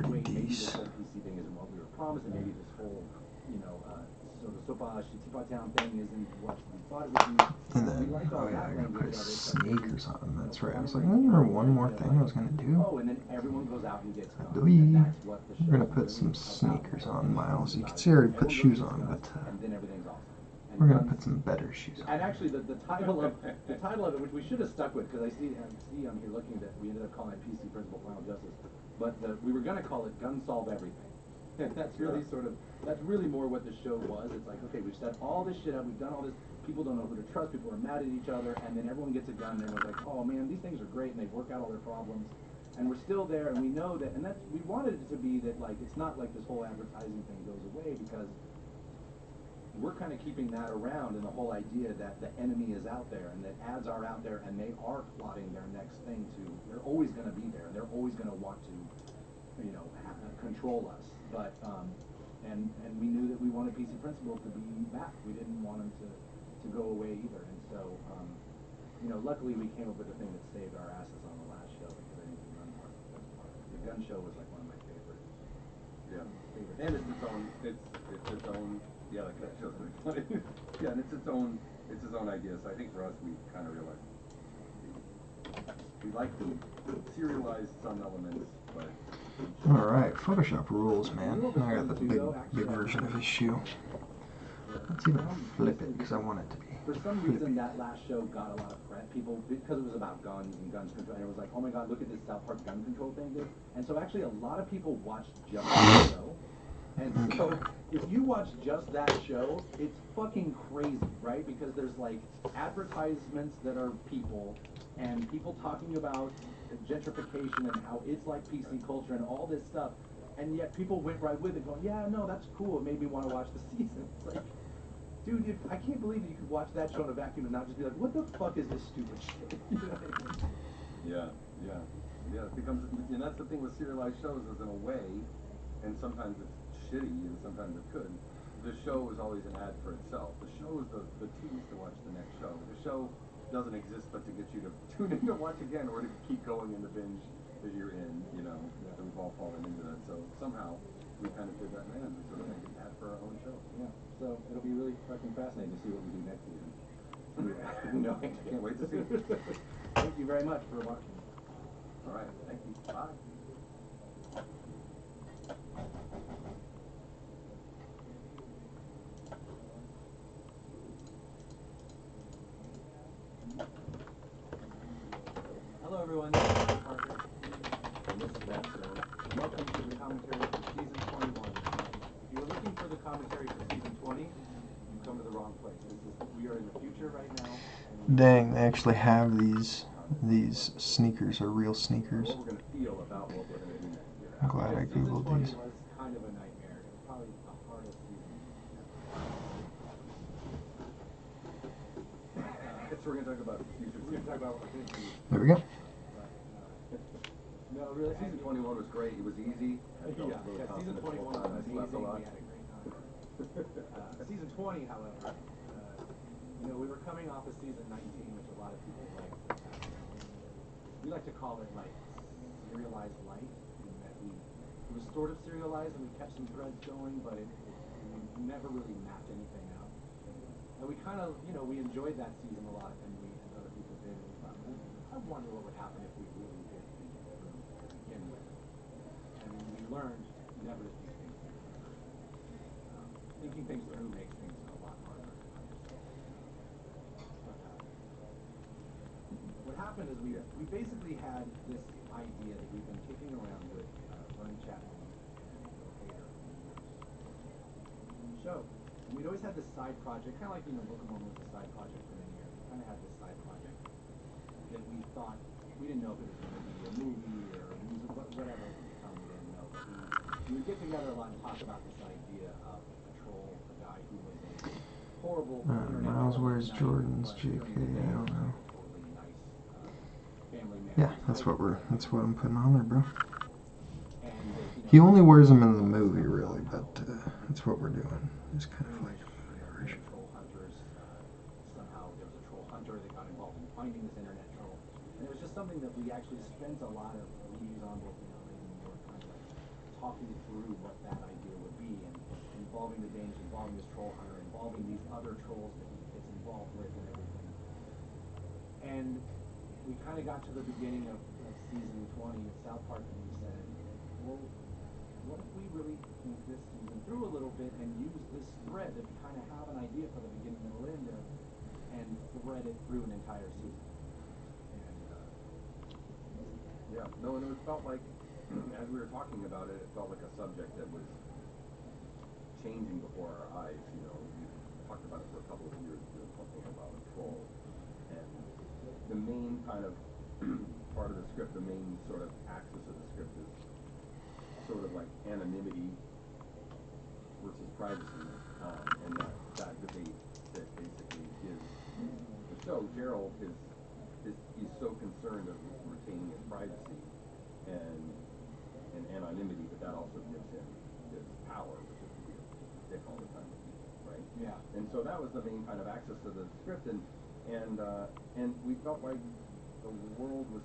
wait, maybe this whole PC thing isn't what we were promised, and maybe this whole, you know, sort of Shitipa Town thing isn't what we thought it would be. And then, oh yeah, I gotta put sneakers on. That's right. I was like, I remember one more thing I was gonna do. Oh, and then everyone goes out and gets I believe we're gonna put some sneakers on, Miles. You can see I already put shoes on, but and then everything's awesome. we're gonna put some better shoes on. And actually, the title of it, which we should have stuck with, because I see I'm here looking that we ended up calling it PC Principle Final Justice, but we were gonna call it Gun Solve Everything, And that's really that's really more what the show was. It's like, okay, we've set all this shit up, we've done all this, people don't know who to trust, people are mad at each other, and then everyone gets a gun and everyone's like, oh man, these things are great, and they work out all their problems. And we're still there, and we know that, and we wanted it to be that, like, it's not like this whole advertising thing goes away, because we're kind of keeping that around, and the whole idea that the enemy is out there, and that ads are out there, and they are plotting their next thing they're always going to be there, and they're always going to want to, control us. But, and we knew that we wanted PC Principal to be back. We didn't want him to go away either, and so, luckily we came up with a thing that saved our asses on the last show, because I think we run more. The gun show was like one of my favorite. Yeah. And it's its own. Yeah, like that show's really funny. Yeah, and it's its own idea. So I think for us, we kind of realized we like to serialize some elements, but. All right, Photoshop rules, man. Now I got the big version of his shoe. Let's even flip it because I want it to be. For some reason, that last show got a lot of press. People, because it was about guns and guns control, and it was like, oh my god, look at this South Park gun control thing, dude. And so actually, a lot of people watched just that show. And so, if you watch just that show, it's fucking crazy, right? Because there's like advertisements that are people, and people talking about gentrification and how it's like PC culture and all this stuff, and yet people went right with it, going, yeah, no, that's cool. It made me want to watch the season. It's like, dude, I can't believe that you could watch that show in a vacuum and not just be like, what the fuck is this stupid shit? You know what I mean? Yeah. It becomes, and that's the thing with serialized shows, is in a way, and sometimes it's shitty and sometimes it's good. The show is always an ad for itself. The show is the tease to watch the next show. The show doesn't exist but to get you to tune in to watch again, or to keep going in the binge that you're in, and we've all fallen into that. So somehow we kind of did that, man. We sort of make an ad for our own show. Yeah. So it'll be really fucking fascinating to see what we do next season. I can't wait to see. Thank you very much for watching. All right. Thank you. Bye. Hello everyone, this is Mark Parker, and this is Matt Stone. Welcome to the commentary for season 21. If you're looking for the commentary for season 20, you've come to the wrong place. We are in the future right now. Dang, they actually have these sneakers are real sneakers. What we're going to feel about what we're going to do next year. I'm glad I googled these. Season 20 was kind of a nightmare. It was probably the hardest season. So we're going to talk about future. We're going to talk about what we're going to do. There we go. No, really, Season 21 was great. It was easy. Season 21 was amazing. We had a great time. Season 20, however, we were coming off of season 19, which a lot of people liked. We like to call it like serialized light, in that it was sort of serialized and we kept some threads going, but we never really mapped anything out. And we kind of, we enjoyed that season a lot, and other people did. And we thought, I wonder what would happen if we really did think it through to begin with. And we learned never to think things through. Thinking things through makes things a lot harder. What happened is we basically had this idea that we've been kicking around with Bernie Chapman and Bill Hader in the show. And we'd always had this side project, kind of like, Book of Mormon was a side project for many years. We kind of had this side project that we thought, we didn't know if it was going to be a movie or a music, whatever at the time, we didn't know. But we would get together a lot and talk about this idea of a troll, a guy who was a horrible Miles wears Jordans, JK, I don't know. Yeah, that's what I'm putting on there, bro. He only wears them in the movie, really, but that's what we're doing. It's kind of like troll hunters. Somehow there was a troll hunter that got involved in finding this internet troll, and it was just something that we actually spent a lot of reviews on, both in LA and New York, kind of like talking through what that idea would be, and involving the Danes, involving this troll hunter, involving these other trolls that he gets involved with, and everything. And we kind of got to the beginning of season 20 of South Park, and we said, well, what if we really think this season through a little bit and use this thread that we kind of have an idea for the beginning, middle, end of, and thread it through an entire season. And and it felt like, as we were talking about it, it felt like a subject that was changing before our eyes. You know, we talked about it for a couple of years, doing something about a troll, and the main kind of part of the script, the main sort of axis of the script is sort of like anonymity versus privacy, and that debate that basically gives the show. Gerald he's so concerned of retaining his privacy and anonymity, but that also gives him his power, which is to be a dick all the time with people, right? Yeah. And so that was the main kind of axis of the script, and we felt like the world was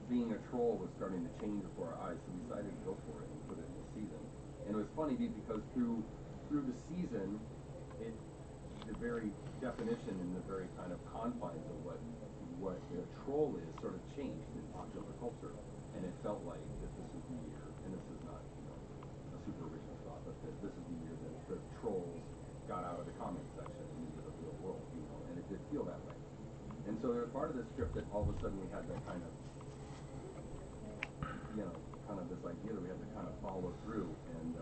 being a troll was starting to change before our eyes, so we decided to go for it and put it in the season. And it was funny because through the season, the very definition and the very kind of confines of what a troll is sort of changed in popular culture, and it felt like that this was the year, and this is not a super original thought, but that this is the year that the trolls got out of the comment section and into the real world, and it did feel that way. And so there was part of the script that all of a sudden we had that kind of this idea that we had to kind of follow through, and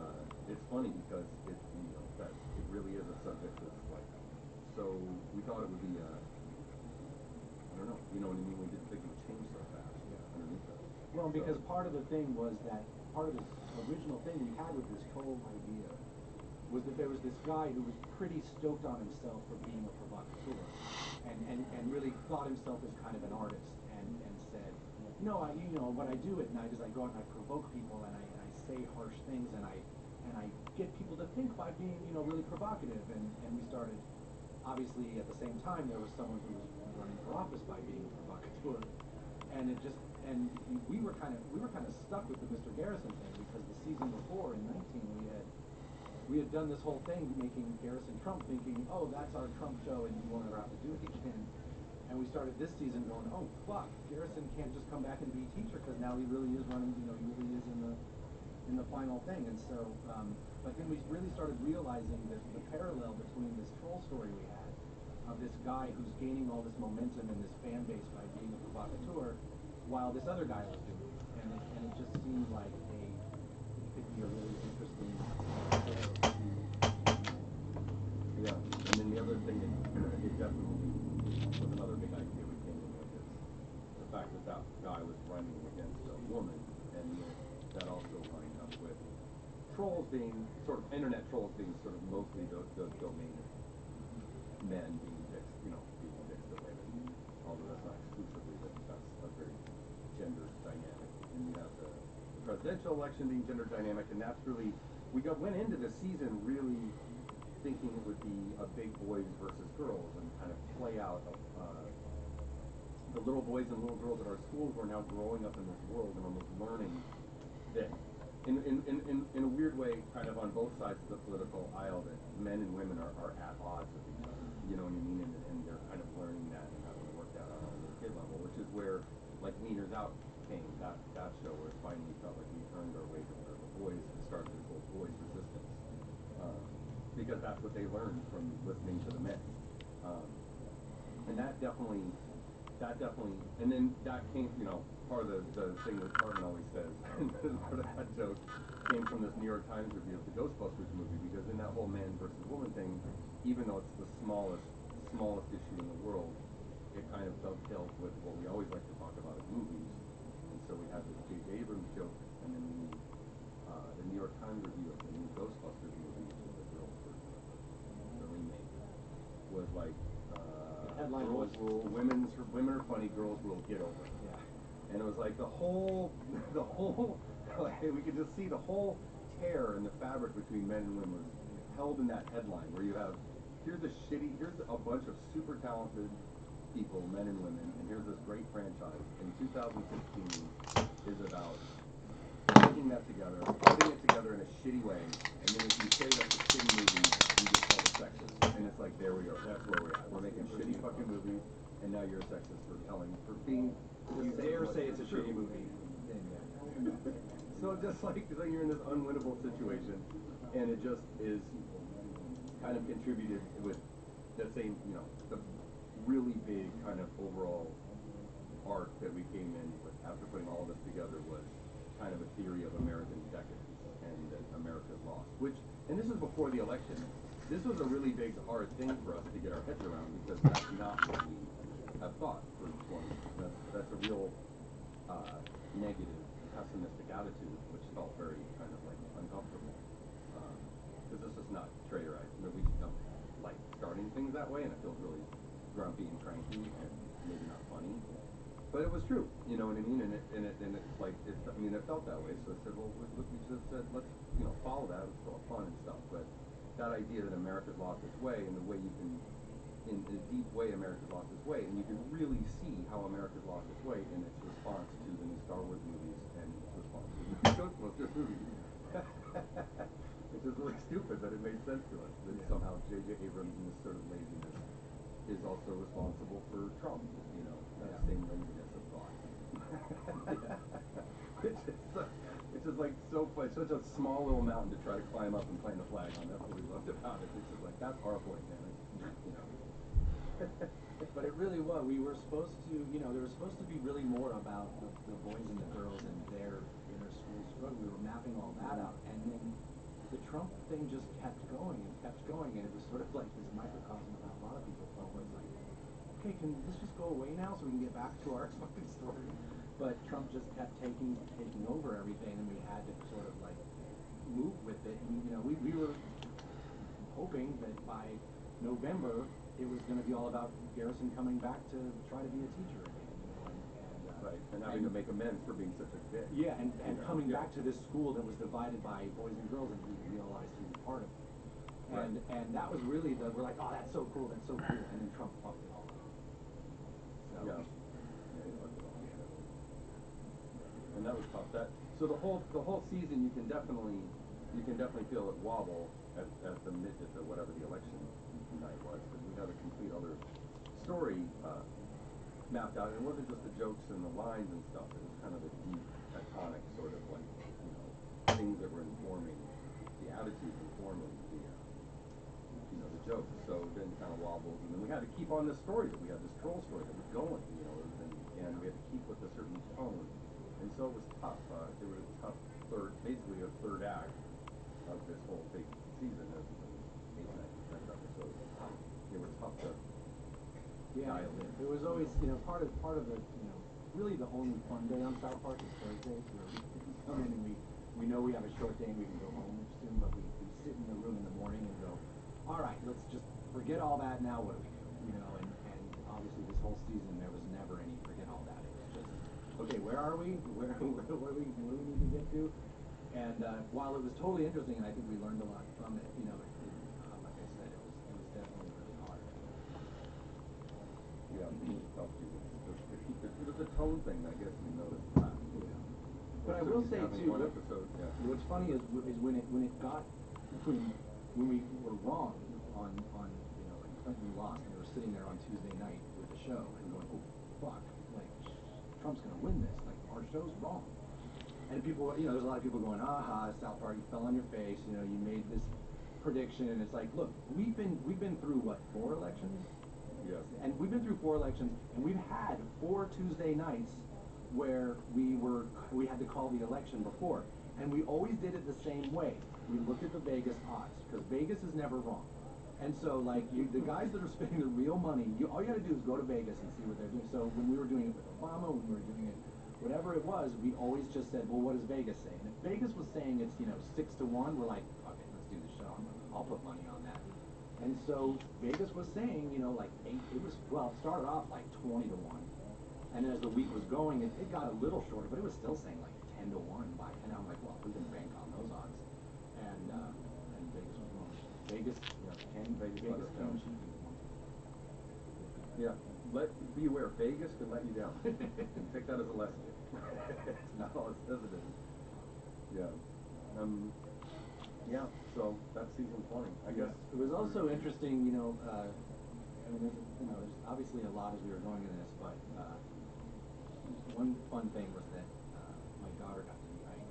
it's funny because that it really is a subject that's like, so we thought it would be I don't know, you know what I mean? We didn't think it would change so fast underneath it. Well, because part of the thing was that part of this original thing we had with this troll idea was that there was this guy who was pretty stoked on himself for being a provocateur, and really thought himself as kind of an artist, and said, no, what I do at night is I go out and I provoke people, and I say harsh things, and I get people to think by being really provocative, and we started. Obviously, at the same time, there was someone who was running for office by being a provocateur, and we were kind of stuck with the Mr. Garrison thing, because the season before in 19 we had done this whole thing making Garrison Trump, thinking, oh, that's our Trump show and we won't ever have to do it again. And we started this season going, oh fuck, Garrison can't just come back and be a teacher, because now he really is running, he really is in the final thing. And so, but then we really started realizing that the parallel between this troll story we had of this guy who's gaining all this momentum in this fan base by being a provocateur, while this other guy was doing it. And it just seemed like it could be a really interesting Yeah, and then the other thing that it definitely was another big idea we came in with is the fact that guy was running against a woman, and that also lined up with trolls being sort of internet trolls being sort of mostly the domain of men being dicks, being dicks to women, although that's not exclusively that's a very gender dynamic. And you have the presidential election being gender dynamic, and that's really went into the season really thinking it would be a big boys versus girls, and kind of play out the little boys and little girls at our schools were now growing up in this world and almost learning that in a weird way, kind of on both sides of the political aisle, that men and women are at odds with each other. You know what I mean? And they're kind of learning that and having to work that out on their kid level, which is where like Meters Out came, that show where it finally felt like we earned our way to where the boys had started this whole boys resistance. Because that's what they learned from listening to the men. And that definitely, and then that came, part of the thing that Cartman always says, and part of that joke came from this New York Times review of the Ghostbusters movie, because in that whole man versus woman thing, even though it's the smallest issue in the world, it kind of dovetailed with what we always like to talk about in movies. And so we had this J.J. Abrams joke, and then the New York Times review of the new Ghostbusters movie, which is the girls' version of the remake, was like, girls rule, women are funny, girls rule, get over it. Yeah. And it was like the whole, like, we could just see the whole tear in the fabric between men and women was held in that headline, where you have, here's a bunch of super talented people, men and women, and here's this great franchise, and 2016 is about putting that together, putting it together in a shitty way, and then if you say that's a shitty movie, you just call it sexist. And it's like, there we go, that's where we're at. We're making shitty fucking movies, and now you're a sexist for being... You dare say it's a shitty movie. So just like, so you're in this unwinnable situation, and it just is kind of contributed with the same, the really big kind of overall arc that we came in with after putting all this together was kind of a theory of American decadence. and that America's lost. And this is before the election. This was a really big, hard thing for us to get our heads around because that's not what we have thought for 20 years. That's a real negative, pessimistic attitude, which felt very kind of like uncomfortable. Because this is not Trader Act. We just don't like starting things that way, and it feels really grumpy and cranky and maybe not funny. But it was true, you know what I mean? And it's like, it felt that way. So I said, well, we just said, let's, follow that. It's still fun and stuff. But that idea that America's lost its way, and the way you can, in a deep way, America's lost its way, and you can really see how America's lost its way in its response to the new Star Wars movies and its response to the Ghostbusters movies. Which is really stupid, but it made sense to us that somehow J.J. Abrams and this sort of laziness is also responsible for Trump, that same laziness of thought. Which is like so fun. It's such a small little mountain to try to climb up and plant a flag on. That's what we loved about it. It's just like, that's our point, man. But it really was. We were supposed to, there was supposed to be really more about the boys and the girls and their inner school struggle. We were mapping all that out, and then the Trump thing just kept going, and it was sort of like this microcosm of how a lot of people felt. Where it's like, okay, can this just go away now so we can get back to our fucking story? But Trump just kept taking over everything, and we had to sort of like move with it. And we were hoping that by November it was going to be all about Garrison coming back to try to be a teacher again. Right, and having to make amends for being such a dick. Yeah, and coming back to this school that was divided by boys and girls, and we realized he was part of it. And that was really we're like, oh, that's so cool, and then Trump fucked it all up. So. Yeah, he fucked it all up. And that was tough. So the whole season, you can definitely feel it wobble at whatever the election night was, because we had a complete other story mapped out, and it wasn't just the jokes and the lines and stuff. It was kind of the deep, iconic sort of like, things that were informing the attitudes, informing the jokes. So then it kind of wobbles, and then we had to keep on this story that we had, this troll story that was going, and we had to keep with a certain tone, and so it was tough. It was a tough basically a third act of this whole big season of 8, 9, 10 episodes. It was tough to. Yeah, it was always, part of the, really the only fun day on South Park is Thursdays, where we come in and we know we have a short day and we can go home soon, but we sit in the room in the morning and go, all right, let's just forget all that now, what do we do? And obviously this whole season there was never any forget all that. It was just, okay, where are we? What do we need to get to? And while it was totally interesting, and I think we learned a lot from it, like I said, it was definitely really hard. Yeah, it was tough to keep it. It was a tone thing, I guess we noticed that. But I will say too, one episode, what's funny is when we were wrong on like Clinton lost, and we were sitting there on Tuesday night with the show and going, oh fuck, like Trump's gonna win this, like our show's wrong. And people, there's a lot of people going, aha, South Park, you fell on your face, you made this prediction, and it's like, look, we've been through what, 4 elections? Yes. And we've been through 4 elections, and we've had 4 Tuesday nights where we had to call the election before, and we always did it the same way. We looked at the Vegas odds, because Vegas is never wrong. And so, like, the guys that are spending the real money, all you got to do is go to Vegas and see what they're doing. So when we were doing it with Obama, when we were doing it, whatever it was, we always just said, well, what does Vegas say? And if Vegas was saying it's 6 to 1, we're like, okay, let's do the show. I'll put money on that. And so Vegas was saying, like 8. It started off like 20 to 1. And as the week was going, it got a little shorter, but it was still saying like 10 to 1 by, and I'm like, well, we can bank on those odds. And Vegas was wrong. Vegas came cheap. Yeah. Be aware, Vegas can let you down. Take that as a lesson. It's not all it says it is. Yeah. Yeah, so that's season 20, I guess. It was also interesting, there's obviously a lot as we were going into this, but one fun thing was that my daughter got to be Ike.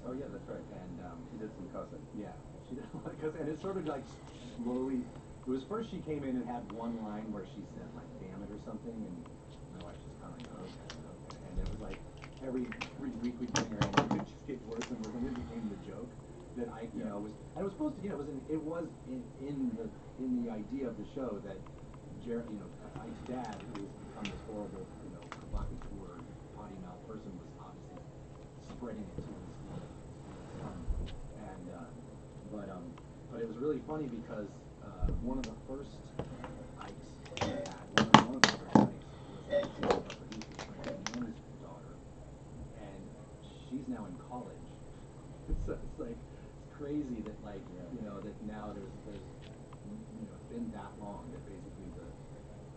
Oh yeah, that's right. And she did some cussing. Yeah, she did a lot of cussing, and it sort of like slowly. It was first she came in and had one line where she said like "damn it" or something, and my wife just kind of like, okay, and it was like every week we'd bring her in, and it would just get worse and worse, and it became the that I, you know, was, and it was supposed to, you know, it was in the idea of the show that Jared, you know, Ike's dad, who has become this horrible, you know, provocateur, potty mouth person, was obviously spreading it to his son. And but it was really funny because one of the first Ikes he had, one of the first Ikes was our producer's friend Naomi's daughter, and she's now in college. So it's like it's crazy that like you know that now there's you know it's been that long that basically the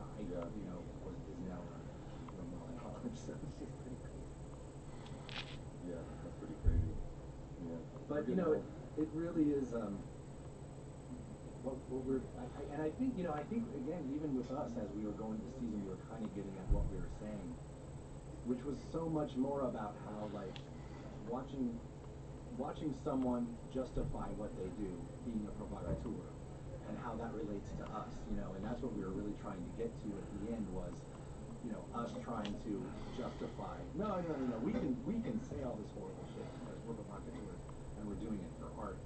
Ike you know is now doing well in college. So it's just pretty cool. Yeah, that's pretty crazy. Yeah. But you know it really is what we're and I think you know I think again even with us as we were going this season we were kind of getting at what we were saying, which was so much more about how like watching someone justify what they do, being a provocateur, and how that relates to us, you know, and that's what we were really trying to get to at the end was, you know, us trying to justify, no, we can say all this horrible shit because we're provocateurs and we're doing it for art,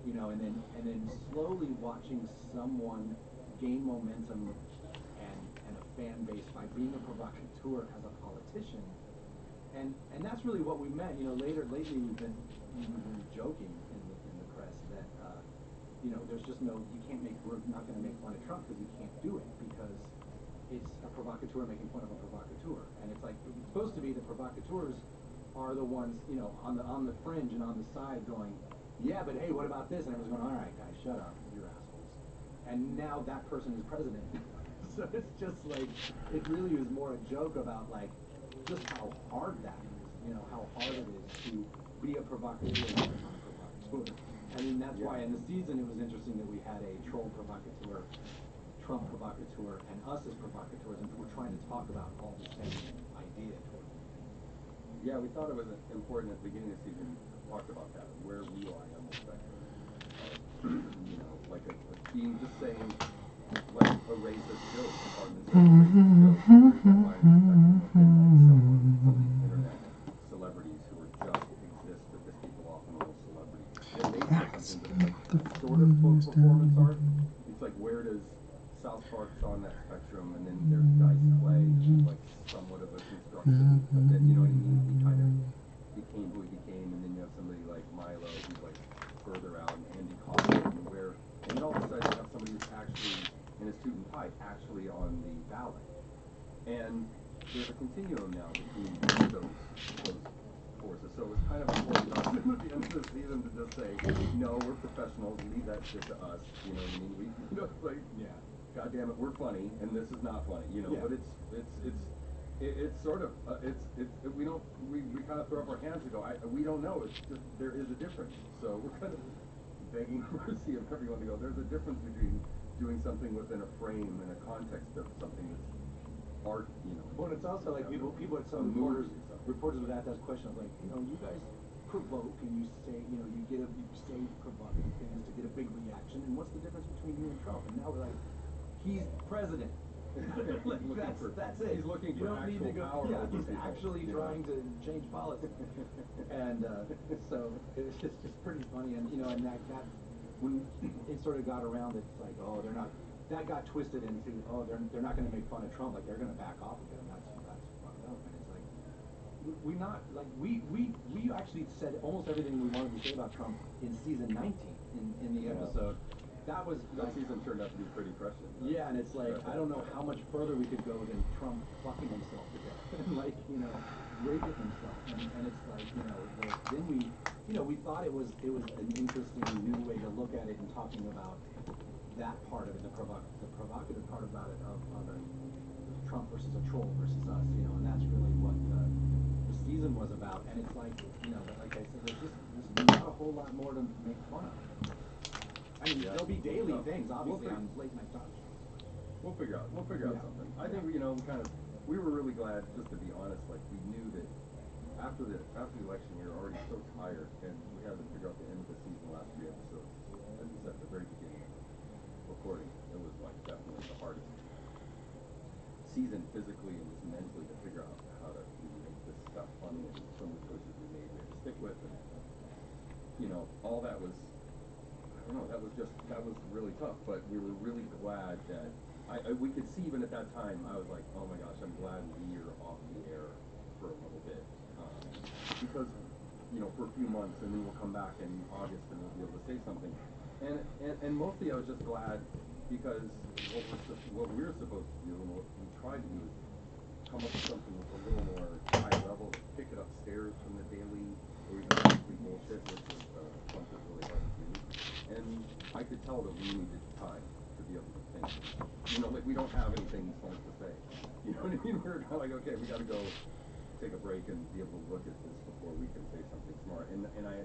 you know, and then slowly watching someone gain momentum and a fan base by being a provocateur as a politician. And that's really what we meant. You know, lately we've been joking in the press that you know there's just no we're not going to make fun of Trump because we can't do it because it's a provocateur making fun of a provocateur, and it's like it's supposed to be the provocateurs are the ones you know on the fringe and on the side going, yeah, but hey, what about this? And everyone's going, all right, guys, shut up, you're assholes. And now that person is president. So it's just like it really is more a joke about like just how hard that is, you know, how hard it is to be a provocateur and a provocateur. I mean, that's why in the season it was interesting that we had a troll provocateur, Trump provocateur, and us as provocateurs, and we're trying to talk about all the same idea towards the end. Yeah, we thought it was important at the beginning of the season to talk about that, where we lie on the spectrum. You know, like being just saying, like a racist joke, or a racist joke, where that line is spectrum, and like some of these internet celebrities who are just exist to piss people off and little celebrities. And they say something that's sort of performance art. It's like where does South Park's on that spectrum, and then there's Dice Clay, who's like somewhat of a constructivist, but then you know what I mean? He kind of became who he became, and then you have somebody like Milo who's like further out, and Andy Kaufman, and then all of a sudden you have somebody who's actually in his suit and tie, actually on the ballot. And there's a continuum now between those forces. So it was kind of important at the end of the season to just say, no, we're professionals, leave that shit to us. You know what I mean? We, you know, like, God damn it, we're funny, and this is not funny. You know, but it's sort of we kind of throw up our hands and go, we don't know. It's just there is a difference. So we're kind of begging mercy of everyone to go. There's a difference between doing something within a frame and a context of something that's art, you know. Well, it's also like people at some reporters would ask that question of like, you know, you guys provoke and you say, you know, you say provocative things to get a big reaction, and what's the difference between you and Trump? And now we're like, he's president. Like, that's it. He's looking for you don't need to go. power. Yeah, he's actually trying to change politics. And so it's just pretty funny, and you know, and that when it sort of got around, it's like, oh, they're not. That got twisted into, oh, they're not going to make fun of Trump, like they're going to back off of him. That's fucked up. And it's like we actually said almost everything we wanted to say about Trump in season 19 in the episode. That season turned out to be pretty prescient. Yeah, and it's like I don't know how much further we could go than Trump fucking himself to death and like you know raping himself, and it's like you know then we thought it was an interesting new way to look at it and talking about that part of it, the provocative part about it of a Trump versus a troll versus us, you know, and that's really what the season was about. And it's like you know, like I said, there's not a whole lot more to make fun of. I mean, there'll be daily things, obviously, on late night talk. We'll figure out something. I think you know, we were really glad, just to be honest. Like we knew that after the election, we were already so tired, and we had to figure out the end of the season, last 3 episodes. As we said at the very beginning of the recording, it was like definitely the hardest season physically and just mentally to figure out how to make this stuff funny, and so many choices we made we had to stick with. And you know, all that was, I don't know, that was really tough. But we were really glad that we could see even at that time. I was like, oh my gosh, I'm glad we're off the air for a little bit, because you know, for a few months, and then we'll come back in August and we'll be able to say something. And mostly I was just glad because what we're supposed to do and what we tried to do is come up with something with a little more high level, pick it upstairs from the daily or even weekly bullshit, which was something really hard to do. And I could tell that we needed time to be able to think. You know, like we don't have anything smart to say. You know what I mean? We're kind of like, okay, we got to go take a break and be able to look at this before we can say something smart. And I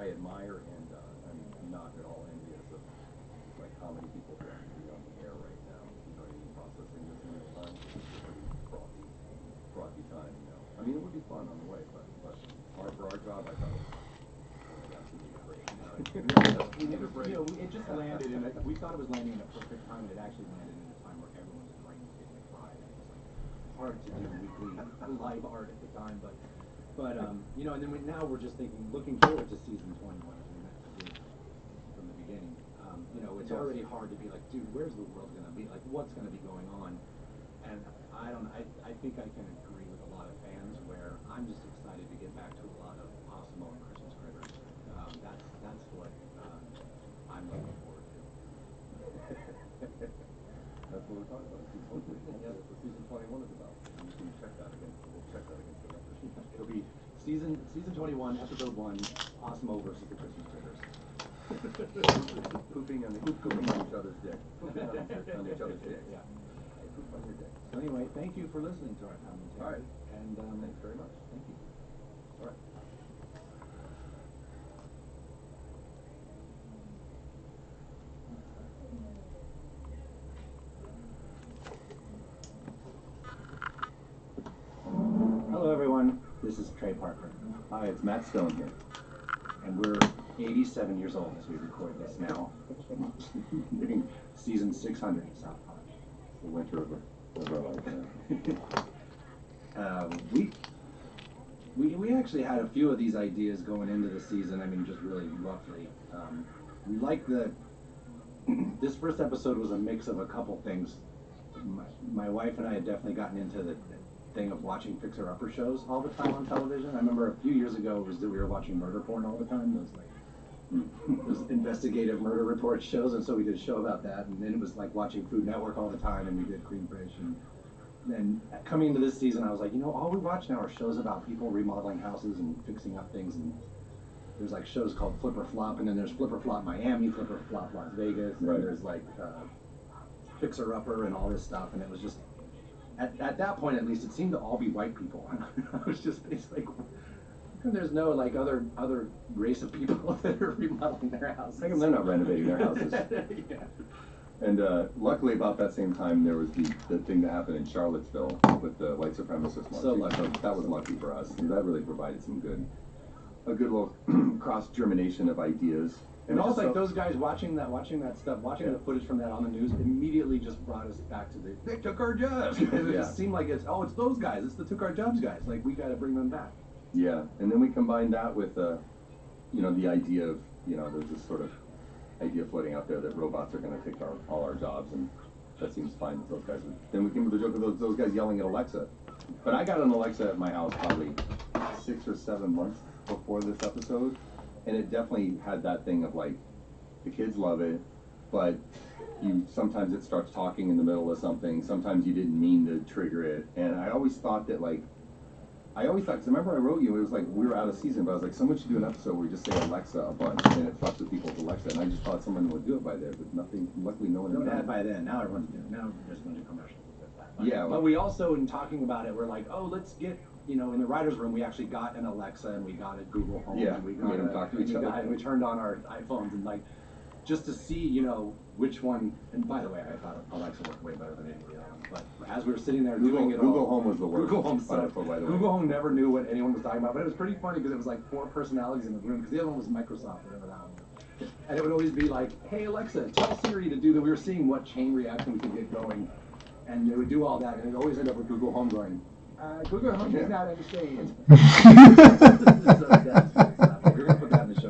admire and I'm not at all envious of like how many people have to be on the air right now. You know what I mean? Processing this in real time. It's a pretty frothy time, you know. I mean, it would be fun on the way, but for our job, I thought it was, oh my gosh, we need a break. We need a break. You know, it just landed in we thought it was landing in a perfect time, and it actually landed in a time where everyone's brain was getting fried. It was like hard to do weekly live art at the time, but you know, and then now we're just looking forward to season 21 as we meant to do from the beginning. You know, it's already hard to be like, dude, where's the world gonna be? Like, what's gonna be going on? And I think I can agree with a lot of fans where I'm just excited to get back to a lot of Osmo and Christmas critters. That's what I'm looking forward to. That's what we're talking about. Hopefully, that's what season 21 is about. And you can check that against. We'll check that against the record. It'll be season 21, episode 1, Osmo versus the Christmas critters. Pooping on each other's dick. Pooping on each other's dick. Yeah. Hey, poop on your dick. So anyway, thank you for listening to our commentary. All right. And Thanks very much. thank you. All right. Hello everyone, this is Trey Parker. Hi, it's Matt Stone here. And we're 87 years old as we record this now. Season 600 of South Park. The winter of We actually had a few of these ideas going into the season. I mean, just really roughly. We like this first episode was a mix of a couple things. My wife and I had definitely gotten into the thing of watching fixer-upper shows all the time on television. I remember a few years ago was that we were watching murder porn all the time. Those investigative murder report shows, and so we did a show about that. And then it was like watching Food Network all the time, and we did Cream Fish. And then coming into this season, I was like, you know, all we watch now are shows about people remodeling houses and fixing up things. And there's like shows called Flip or Flop, and then there's Flip or Flop Miami, Flip or Flop Las Vegas, and Right. there's like Fixer Upper and all this stuff. And it was just at that point, at least, it seemed to all be white people. And I was just like, there's no like other race of people that are remodeling their houses. How come they're not renovating their houses? Yeah. And luckily, about that same time, there was the thing that happened in Charlottesville with the white supremacist march. So lucky. That was lucky for us. And that really provided a good little cross germination of ideas. And also, like so- those guys watching that stuff, watching the footage from that on the news, immediately just brought us back to they took our jobs. It Yeah. just seemed like it's those guys, it's the took our jobs guys. Like we got to bring them back. Yeah, and then we combined that with, you know, the idea of, you know, there's this sort of idea floating out there that robots are going to take all our jobs, and that seems fine with those guys. Then we came with the joke of those guys yelling at Alexa. But I got an Alexa at my house probably 6 or 7 months before this episode, and it definitely had that thing of like, the kids love it, but sometimes it starts talking in the middle of something. Sometimes you didn't mean to trigger it, and I always thought, because remember I wrote you, it was like we were out of season, but I was like, someone should do an episode where we just say Alexa a bunch, and it fucks with people's Alexa, and I just thought someone would do it by there, but luckily no one had done it. by then. Now everyone's doing. Now there's a bunch of commercials with that. Yeah, But we also, in talking about it, we're like, oh, let's get. You know, in the writer's room, we actually got an Alexa and we got a Google Home. Yeah, and we we got made them talk to each other. And we turned on our iPhones and like, just to see, you know, which one. And by the way, I thought Alexa worked way better than any of the other ones. But as we were sitting there doing it, Google Home was the worst. Google Home by sucked. the way. Google Home never knew what anyone was talking about, but it was pretty funny because it was like 4 personalities in the room. Because the other one was Microsoft, whatever that one was. And it would always be like, hey Alexa, tell Siri to do that. We were seeing what chain reaction we could get going, and it would do all that, and it would always end up with Google Home going. Google Home does not understand. So that's we're gonna put that in the show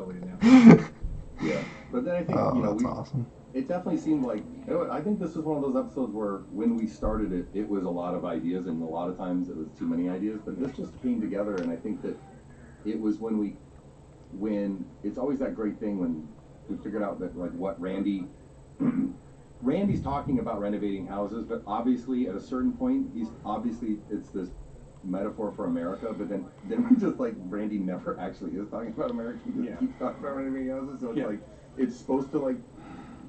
Oh, you know, that's awesome. it definitely seemed like, I think this was one of those episodes where when we started it, it was a lot of ideas, and a lot of times it was too many ideas, but this just came together, and I think that it was when it's always that great thing when we figured out that, like, what Randy's talking about renovating houses, but obviously at a certain point, it's this metaphor for America, but then we just, like, Randy never actually is talking about America, he just keeps talking about renovating houses, so it's like, it's supposed to, like,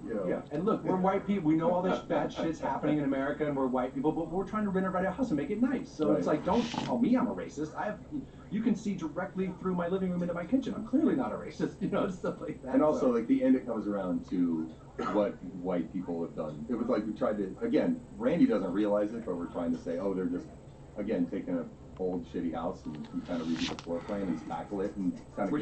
you know. Yeah, and look, we're white people. We know all this bad shit's happening in America, and we're white people, but we're trying to renovate our house and make it nice. So it's like, don't tell me I'm a racist. You can see directly through my living room into my kitchen. I'm clearly not a racist, you know, stuff like that. And also, like, the end, it comes around to what white people have done. It was like we tried to, again, Randy doesn't realize it, but we're trying to say, oh, they're just, again, taking an old shitty house and kind of redo the floor plan and spackle it and kind of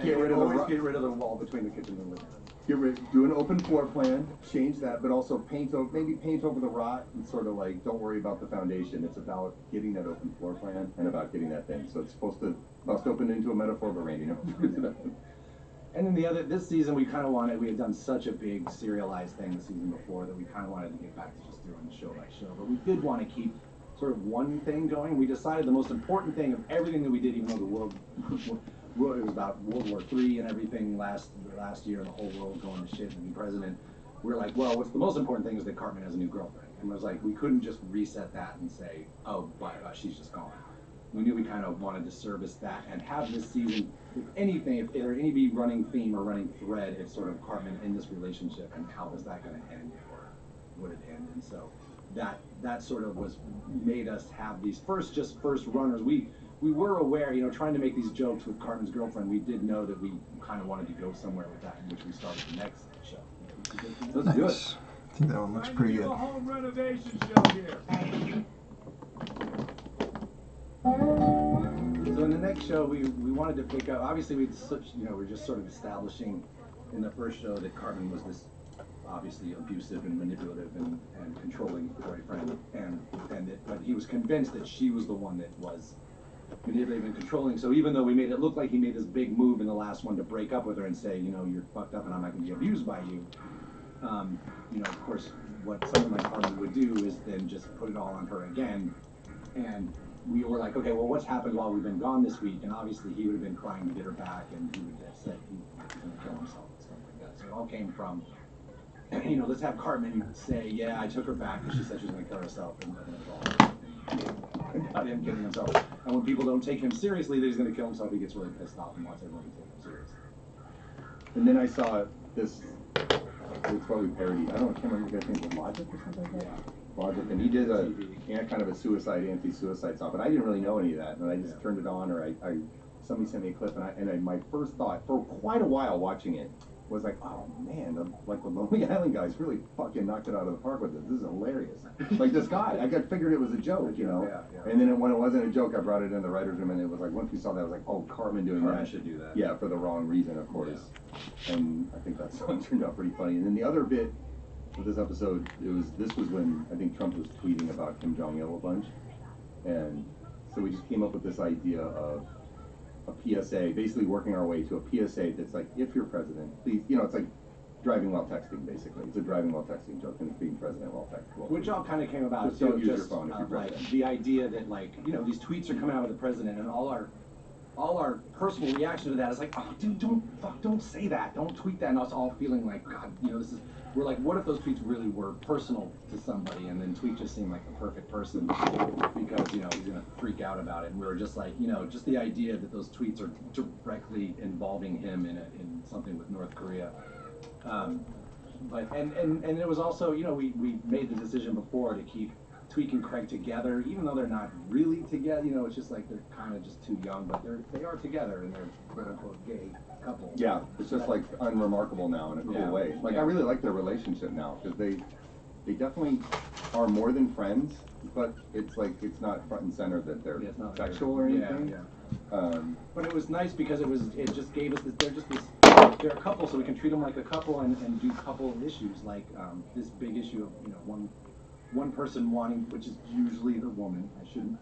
get rid of the wall between the kitchen and the living room. do an open floor plan, change that, but also paint over the rot and sort of like, don't worry about the foundation. It's about getting that open floor plan and about getting that thing. So it's supposed to bust open into a metaphor, but Randy knows. And then this season we had done such a big serialized thing the season before that we kind of wanted to get back to just doing show by show. But we did want to keep sort of one thing going. We decided the most important thing of everything that we did, even though the world it was about World War III and everything last year, and the whole world going to shit and the new president. We're like, well, what's the most important thing is that Cartman has a new girlfriend. And it was like, we couldn't just reset that and say, oh, but she's just gone. We knew we kind of wanted to service that and have this season, if anything, if there any running theme or running thread, it's sort of Cartman in this relationship and how is that going to end or would it end? And so that sort of made us have these first runners. We were aware, you know, trying to make these jokes with Cartman's girlfriend, we did know that we kind of wanted to go somewhere with that, in which we started the next show. Let's do it. I think that one looks pretty good. A home renovation show here. So in the next show, we wanted to pick up, obviously we're just sort of establishing in the first show that Cartman was this obviously abusive and manipulative and controlling boyfriend, but he was convinced that she was the one that was manipulative and controlling. So even though we made it look like he made this big move in the last one to break up with her and say, you know, you're fucked up and I'm not going to be abused by you, you know, of course, what someone like Cartman would do is then just put it all on her again. And we were like, okay, well, what's happened while we've been gone this week? And obviously he would have been crying to get her back, and he would have said he was going to kill himself and stuff like that. So it all came from, you know, let's have Cartman say, yeah, I took her back because she said she was going to kill herself, and then it all not him killing himself. And when people don't take him seriously that he's going to kill himself, he gets really pissed off and wants everyone to take him seriously. And then I saw this, it's probably parody. I can't remember if you guys think it was Logic or something like that. Yeah. Logic, and he did kind of a anti-suicide song, but I didn't really know any of that, and I just turned it on, or somebody sent me a clip, and my first thought for quite a while watching it was like, oh man, the Lonely Island guys really fucking knocked it out of the park with this. This is hilarious. Like this guy, I figured it was a joke, you know. Yeah. And then when it wasn't a joke, I brought it in the writers' room, and it was like once we saw that, I was like, oh, Cartman doing that. Should do that. Yeah, for the wrong reason, of course. Yeah. And I think that song turned out pretty funny. And then the other bit of this episode, this was when I think Trump was tweeting about Kim Jong-il a bunch, and so we just came up with this idea of a PSA, basically working our way to a PSA that's like, if you're president, please, you know, it's like driving while texting, basically. It's a driving while texting joke, and it's being president while texting. Which all kind of came about just don't use your phone if you're president. Like the idea that, like, you know, these tweets are coming out of the president, and all our personal reaction to that is like, oh, dude, don't say that, don't tweet that, and us all feeling like, God, you know, we're like, what if those tweets really were personal to somebody, and then Tweet just seemed like the perfect person because, you know, he's gonna freak out about it, and we were just like, you know, just the idea that those tweets are directly involving him in something with North Korea. But it was also, you know, we made the decision before to keep Tweek and Craig together, even though they're not really together. You know, it's just like they're kind of just too young, but they are together, and they're quote unquote gay couple. Yeah, it's just like unremarkable now in a cool way. Like I really like their relationship now because they definitely are more than friends, but it's like it's not front and center that they're not sexual or anything. Yeah. But it was nice because it just gave us this. They're a couple, so we can treat them like a couple and do couple issues like this big issue of, you know, one person wanting, which is usually the woman. I shouldn't.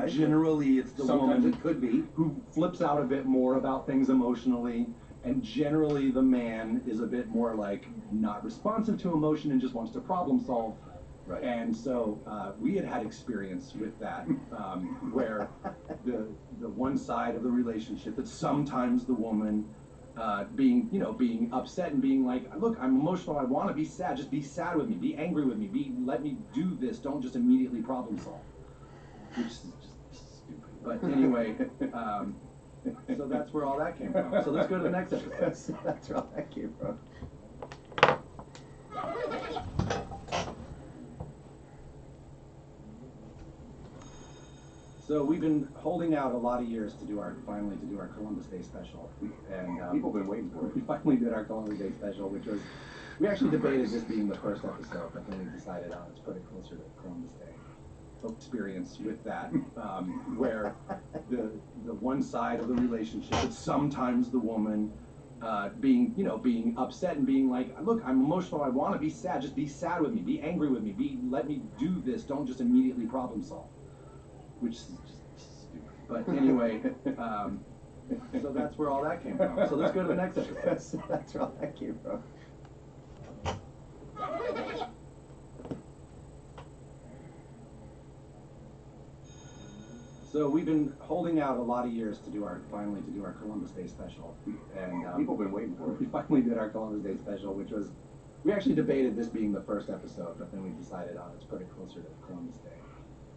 Generally, it's the Sometimes woman. it could be who flips out a bit more about things emotionally, And generally the man is a bit more like not responsive to emotion and just wants to problem solve. Right. And so we had experience with that, where the one side of the relationship, that sometimes the woman being upset and being like, look, I'm emotional, I want to be sad, just be sad with me, be angry with me, let me do this, don't just immediately problem solve. Which is just stupid. But anyway, so that's where all that came from. So let's go to the next episode. That's where all that came from. So we've been holding out a lot of years to do our Columbus Day special, and People have been waiting for it. we finally did our Columbus Day special, which was, we actually debated this being the first episode, but then we decided, let's put it closer to Columbus Day. Experience with that, where the one side of the relationship, it's sometimes the woman being upset and being like, look, I'm emotional, I want to be sad, just be sad with me, be angry with me, let me do this, don't just immediately problem solve. Which is just stupid. But anyway, so that's where all that came from. So let's go to the next episode. That's where all that came from. So we've been holding out a lot of years to do our Columbus Day special, and People have been waiting for it. we finally did our Columbus Day special, which was, we actually debated this being the first episode, but then we decided, let's put it closer to Columbus Day.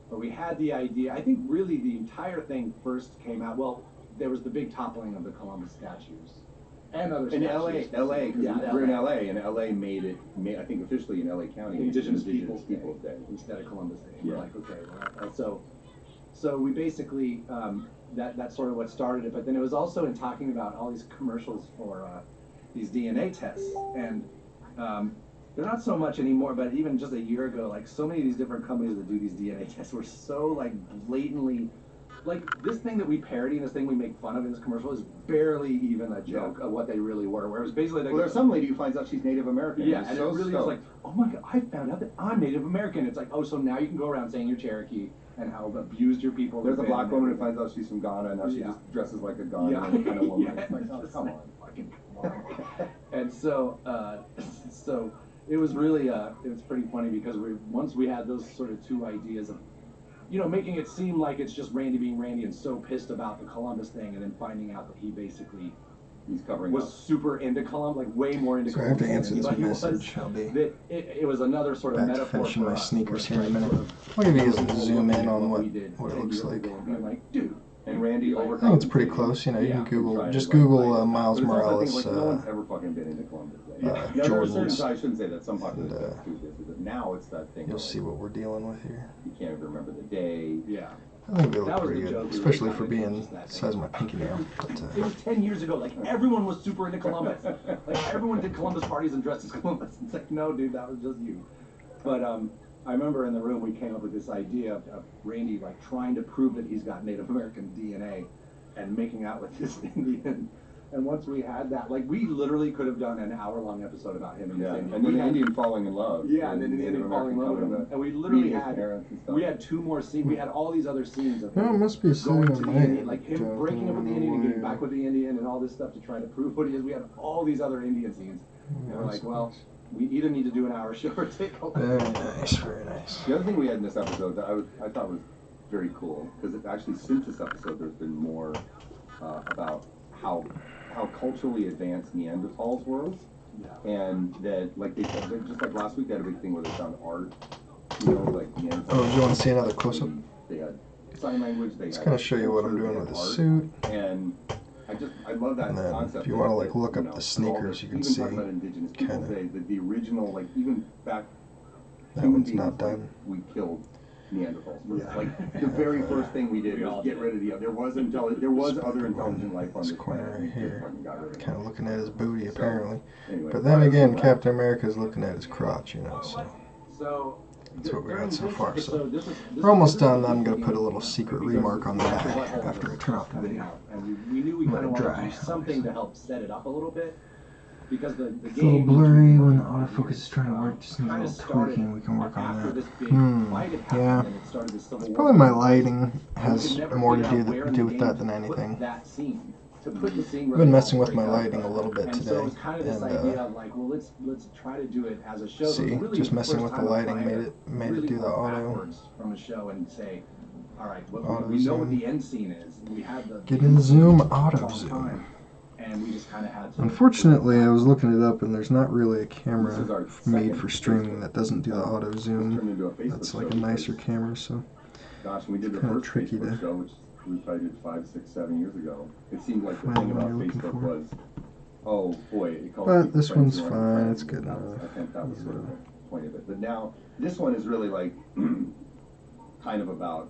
But we had the idea, I think really the entire thing first came out, well, there was the big toppling of the Columbus statues. And other In statues. LA, because Yeah, we're in LA, and LA made it, I think officially in LA County, Indigenous Peoples Day. Instead of Columbus Day. Yeah. We're like, okay, well, so we basically, that's sort of what started it, but then it was also in talking about all these commercials for these DNA tests, and they're not so much anymore, but even just a year ago, like so many of these different companies that do these DNA tests were so like blatantly, like this thing that we parody and this thing we make fun of in this commercial is barely even a joke of what they really were, where it was basically like, Well, there's some lady who finds out she's Native American. yeah, and it really is like, oh my god, I found out that I'm Native American. It's like, oh, so now you can go around saying you're Cherokee and how abused your people. There's a have black been. woman who finds out she's from Ghana, and now she Yeah. just dresses like a Ghanaian Yeah. kind of woman. Yeah, It's like, oh, just come like, on. fucking come on. And so, so it was really, it was pretty funny because once we had those sort of two ideas of, making it seem like it's just Randy being Randy and so pissed about the Columbus thing, and then finding out that he basically He's covering was up. super into Columbus, like way more into So I have Columbus to answer than this anybody was. message. I'll be That it was another sort of back to metaphor finishing for my us, sneakers where here in a it's minute. like sort of I'll give you looking a zoom in on what what we did it 10 looks years like. ago and being like, dude. And Randy I overcomes. think it's pretty close. You Yeah. can Google, just Right, Google right. Miles But it's also, I Morales. think, like, no one's ever fucking been into Columbus. Yeah. Now, there are certain, Jordans. I shouldn't say that, some populations And, do this, but now it's that thing. You'll where, see what we're dealing with here. You can't even remember the day. Yeah. I think they That look was pretty the good, joke we were especially trying for to do, being just that the size of my thing. pinky nail. But It was 10 years ago. Like, everyone was super into Columbus. Like, everyone did Columbus parties and dressed as Columbus. It's like, no, dude, that was just you. But I remember in the room we came up with this idea of Randy, like, trying to prove that he's got Native American DNA and making out with this Indian. And once we had that, like, we literally could have done an hour-long episode about him and Yeah, his Indian. and then We the had- Indian falling in love. Yeah, and then the Indian falling in love with him. And we literally meeting his had, parents and stuff. we had 2 more scenes. We had all these other scenes of Yeah, it him must be going sitting to on the my Indian, like him head. breaking up with the Indian and getting back with the Indian and all this stuff to try to prove what he is. We had all these other Indian scenes. And we're like, well, we either need to do an hour show or take a Very nice, very nice. The other thing we had in this episode that I thought was very cool, because actually since this episode there's been more about how culturally advanced Neanderthals were, and that, like they said, just like last week they had a big thing where they found art, like Neanderthals. Oh, do you want to see another close-up? They had sign language. They It's had going to show you what I'm culture, doing they with had the art, suit. and I love that And then concept. if you wanna, that, like, look up know, the of all sneakers, you can even see talking about indigenous people, kinda- the original, like even back. That human one's not beings, like, done. we killed Neanderthals. Yeah. Like the very first thing we did We was all get did. rid of the. There was other intelligent life on This this corner planet. right We just here. fucking got rid of it. Kind of looking at his booty, So, apparently. Anyway, But then again, so- Captain America's looking at his crotch, so. So That's what we got during so this far, episode, so this we're almost was done. the I'm gonna beginning put a little of secret because remark on the the back butthole after I was turn off the coming video. out. And we knew we Let kind it of wanted dry, to do something obviously. to help set it up a little bit. Because the It's a little game blurry when the autofocus is trying to work. Just needs a kinda little started tweaking. We can work on after that. this big fight had happened, Yeah. and it started this civil war. Probably my lighting And we has could never more to figure out where in do the with game that than to put anything. That scene to put the scene. I've Where been they all messing with break my up. lighting a little bit And today, so it's kind of this and idea of like, well, let's try to do it as a show. So see, it's really just the messing first with the time I'm lighting trying made to it really do the work auto. backwards from a show and say, all right, Auto we know what zoom. the end scene is. We had the Get in zoom, auto long zoom. time, and we just kind of had to. Unfortunately, I was looking it up, and there's not really a This is camera our made second for streaming Facebook. that doesn't do the auto Turned zoom. into a Facebook That's like show a nicer because, camera, so gosh, when we did the kinda first tricky Facebook to show, which we probably did 5, 6, 7 years ago, it seemed like the find thing what about you're looking Facebook for. was, oh boy, it calls But people this friends one's who aren't fine, friends. it's good That was- enough. I think that was sort of Yeah. the point of it. But now, this one is really like, kind of about,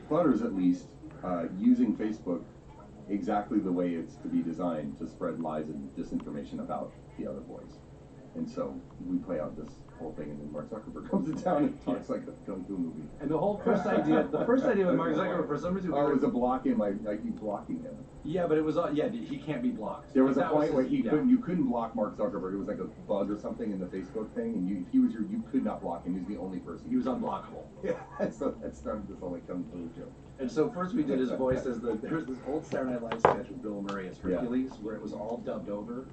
Flutters at least, using Facebook exactly the way it's to be designed to spread lies and disinformation about the other boys. And so we play out this whole thing, and then Mark Zuckerberg comes to town and talks like a kung fu movie. And the whole first idea with Mark Zuckerberg, for some reason, we Oh, were- it was a blocking, I keep blocking him. yeah, but it was yeah, he can't be blocked. There was a That point where his- he yeah. couldn't, you couldn't block Mark Zuckerberg. It was like a bug or something in the Facebook thing, and if he was you could not block him. He was the only person. He was unblockable. Yeah, so that started this whole like kung fu joke. And so first we did his voice as there was this old Saturday Night Live sketch with Bill Murray as Yeah. Hercules, where it was all dubbed over.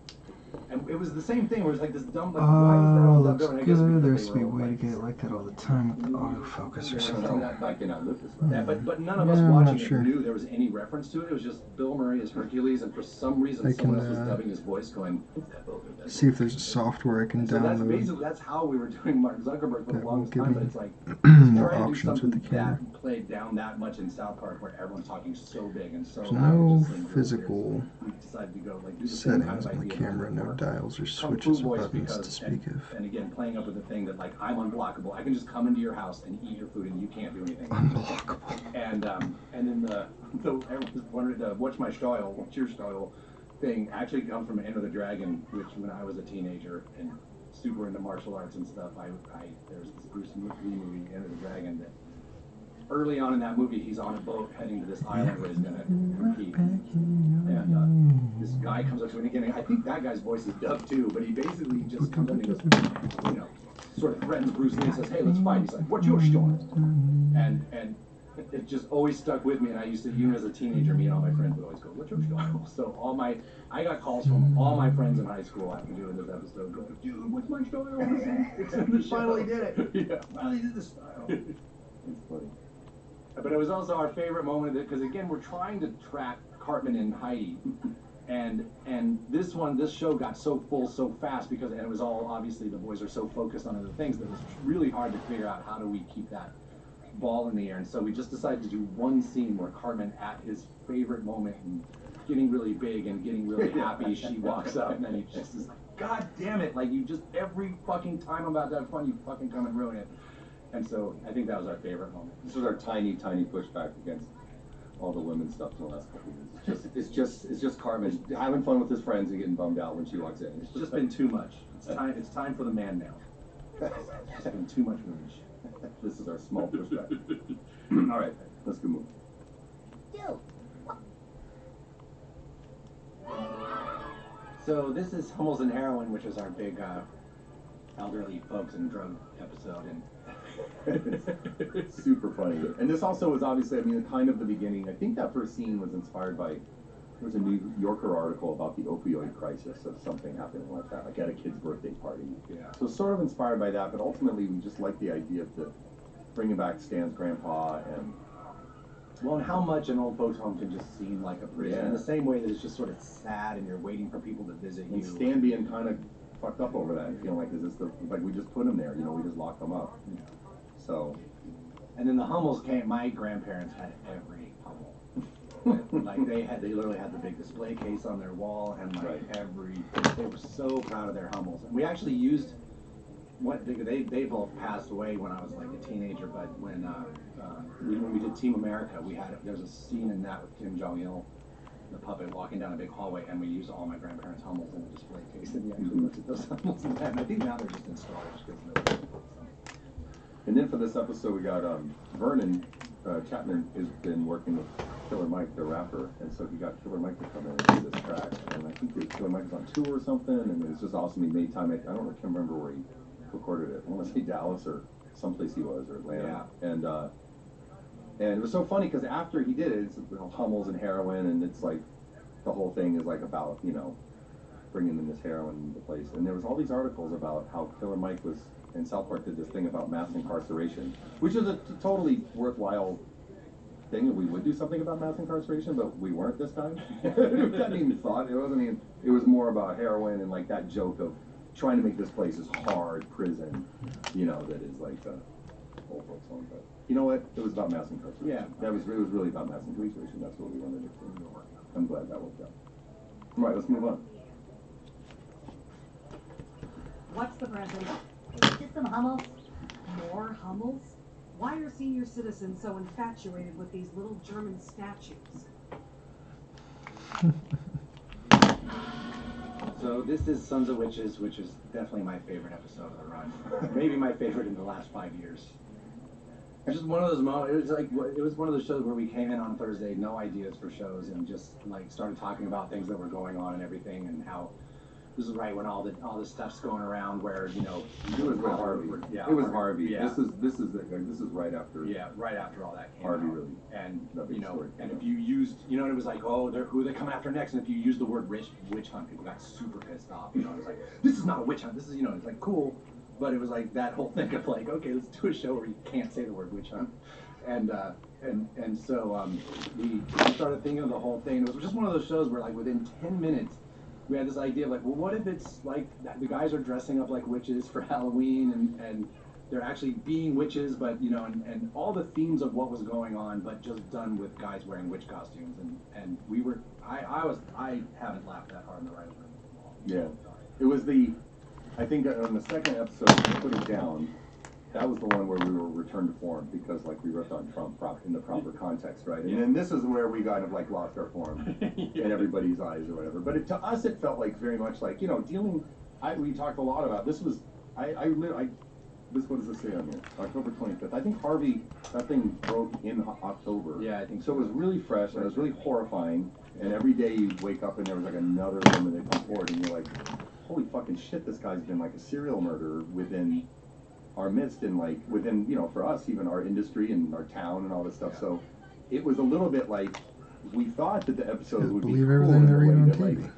And it was the same thing where it was like this dumb, like, why is that Oh, all looks dubbed over? And I guess good. because There's they to be a were all, way to like, get it like that all the time with the autofocus or something. I cannot live this way. Yeah, but none of us Yeah, I'm watching not it sure. knew there was any reference to it. It was just Bill Murray as Hercules, and for some reason I someone can, else was dubbing his voice, going, "Is that Bill? Is that See Bill?" if there's a software I can So that's download. basically how we were doing Mark Zuckerberg for the That will longest give time. me But it's like more trying to do options with the something camera. that played down that much in South Park, where everyone's talking so big and so There's loud, it no just seemed really physical weird. We decided to go like do the same kind settings of on the idea camera, no before. dials or Kung Fu switches or voice buttons because, to speak of. and again, playing up with the thing that like I'm unblockable. I can just come into your house and eat your food, and you can't do anything. Unblockable. And then the everyone's wondering the what's my style, what's your style thing actually comes from Enter the Dragon, which when I was a teenager and super into martial arts and stuff, there's this Bruce Lee movie, Enter the Dragon, that early on in that movie he's on a boat heading to this island where he's gonna compete. And this guy comes up to him again. I think that guy's voice is dubbed too, but he basically just comes up and he goes, sort of threatens Bruce Lee and says, "Hey, let's fight." He's like, "What's your style?" And it just always stuck with me. And I used to, even as a teenager, me and all my friends would always go, "What's your style?" So I got calls from all my friends in high school after doing this episode, going, "Dude, what's my style?" It's in the show. Finally did it. Yeah. Finally did the style. It's funny. But it was also our favorite moment of it because again, we're trying to track Cartman and Heidi, and this show got so full so fast because it was all obviously the boys are so focused on other things that it was really hard to figure out how do we keep that ball in the air. And so we just decided to do one scene where Cartman at his favorite moment and getting really big and getting really happy, she walks up and then he just is like, "God damn it! Like you just every fucking time I'm about to have fun, you fucking come and ruin it." And so I think that was our favorite moment. This was our tiny pushback against all the women stuff in the last couple of years. It's just Cartman having fun with his friends and getting bummed out when she walks in. It's just been too much. It's time for the man now. It's been too much women shit. This is our small pushback. All right, let's go move. So this is Hummels and Heroin, which is our big elderly folks and drug episode, and It's super funny. And this also was obviously, I mean, kind of the beginning. I think that first scene was inspired by, there was a New Yorker article about the opioid crisis of something happening like that, like at a kid's birthday party. Yeah. So sort of inspired by that, but ultimately we just like the idea of bringing back Stan's grandpa and well, and how much an old folks home can just seem like a prison Yeah. in the same way that it's just sort of sad and you're waiting for people to visit you. and Stan being kind of fucked up over that and feeling like, is this like we just put him there, we just locked him up. So. And then the Hummels came. My grandparents had every Hummel. Like they literally had the big display case on their wall, and like they were so proud of their Hummels. And we actually used they both passed away when I was like a teenager. But when we did Team America, there's a scene in that with Kim Jong Il, the puppet, walking down a big hallway, and we used all my grandparents' Hummels in the display case, and we actually looked at those Hummels in that. And I think now they're just in storage because And then for this episode, we got Vernon Chapman has been working with Killer Mike, the rapper, and so he got Killer Mike to come in and do this track. And I think Killer Mike was on tour or something, and it was just awesome. He made time. I can't remember where he recorded it. I want to say Dallas or someplace he was, or Atlanta. Yeah. And it was so funny because after he did it, it's Hummels and heroin, and it's like the whole thing is like about, you know, bringing in this heroin into place. And there was all these articles about how Killer Mike was, and South Park did this thing about mass incarceration, which is a totally worthwhile thing, that we would do something about mass incarceration, but we weren't this time. We hadn't even thought. It wasn't even. It was more about heroin and like that joke of trying to make this place as hard prison, you know, that is like the old folks home. But you know what? It was about mass incarceration. Yeah. It was really about mass incarceration. That's what we wanted it to. I'm glad that worked out. All right, let's move on. What's the present? Just some Hummels. More Hummels? Why are senior citizens so infatuated with these little German statues? So this is Sons of Witches, which is definitely my favorite episode of the run. Maybe my favorite in the last 5 years. It's just one of those moments. It was like it was one of those shows where we came in on Thursday, no ideas for shows, and just like started talking about things that were going on and everything, and how this is right when all the stuff's going around where, you know, It was with Harvey. Yeah, It was Harvey. Yeah. This is right after. Yeah, right after all that came Harvey out. really. And that big you know, story and came if you used, you know, and it was like, oh, who are they coming after next? And if you used the word witch hunt, people got super pissed off. You know, it was like, this is not a witch hunt. This is, you know, it's like cool, but it was like that whole thing of like, okay, let's do a show where you can't say the word witch hunt, and so we started thinking of the whole thing. It was just one of those shows where like within 10 minutes. We had this idea of like, well, what if it's like the guys are dressing up like witches for Halloween and they're actually being witches, but you know, and all the themes of what was going on, but just done with guys wearing witch costumes, and we were, I haven't laughed that hard in the writing room. Yeah, it was I think on the second episode, Put It Down, that was the one where we were returned to form because like we ripped on Trump in the proper context, right? And then this is where we kind of like lost our form in everybody's eyes or whatever. But to us, it felt like very much like, you know, we talked a lot about, this was, what does it say on here? October 25th. I think Harvey, that thing broke in October. Yeah, I think so. It was really fresh and it was really horrifying. And every day you wake up and there was like another woman that come forward and you're like, holy fucking shit, this guy's been like a serial murderer within our midst and like within, you know, for us, even our industry and our town and all this stuff. So it was a little bit like, we thought that the episode would be cool everything in they a read way on that TV. like,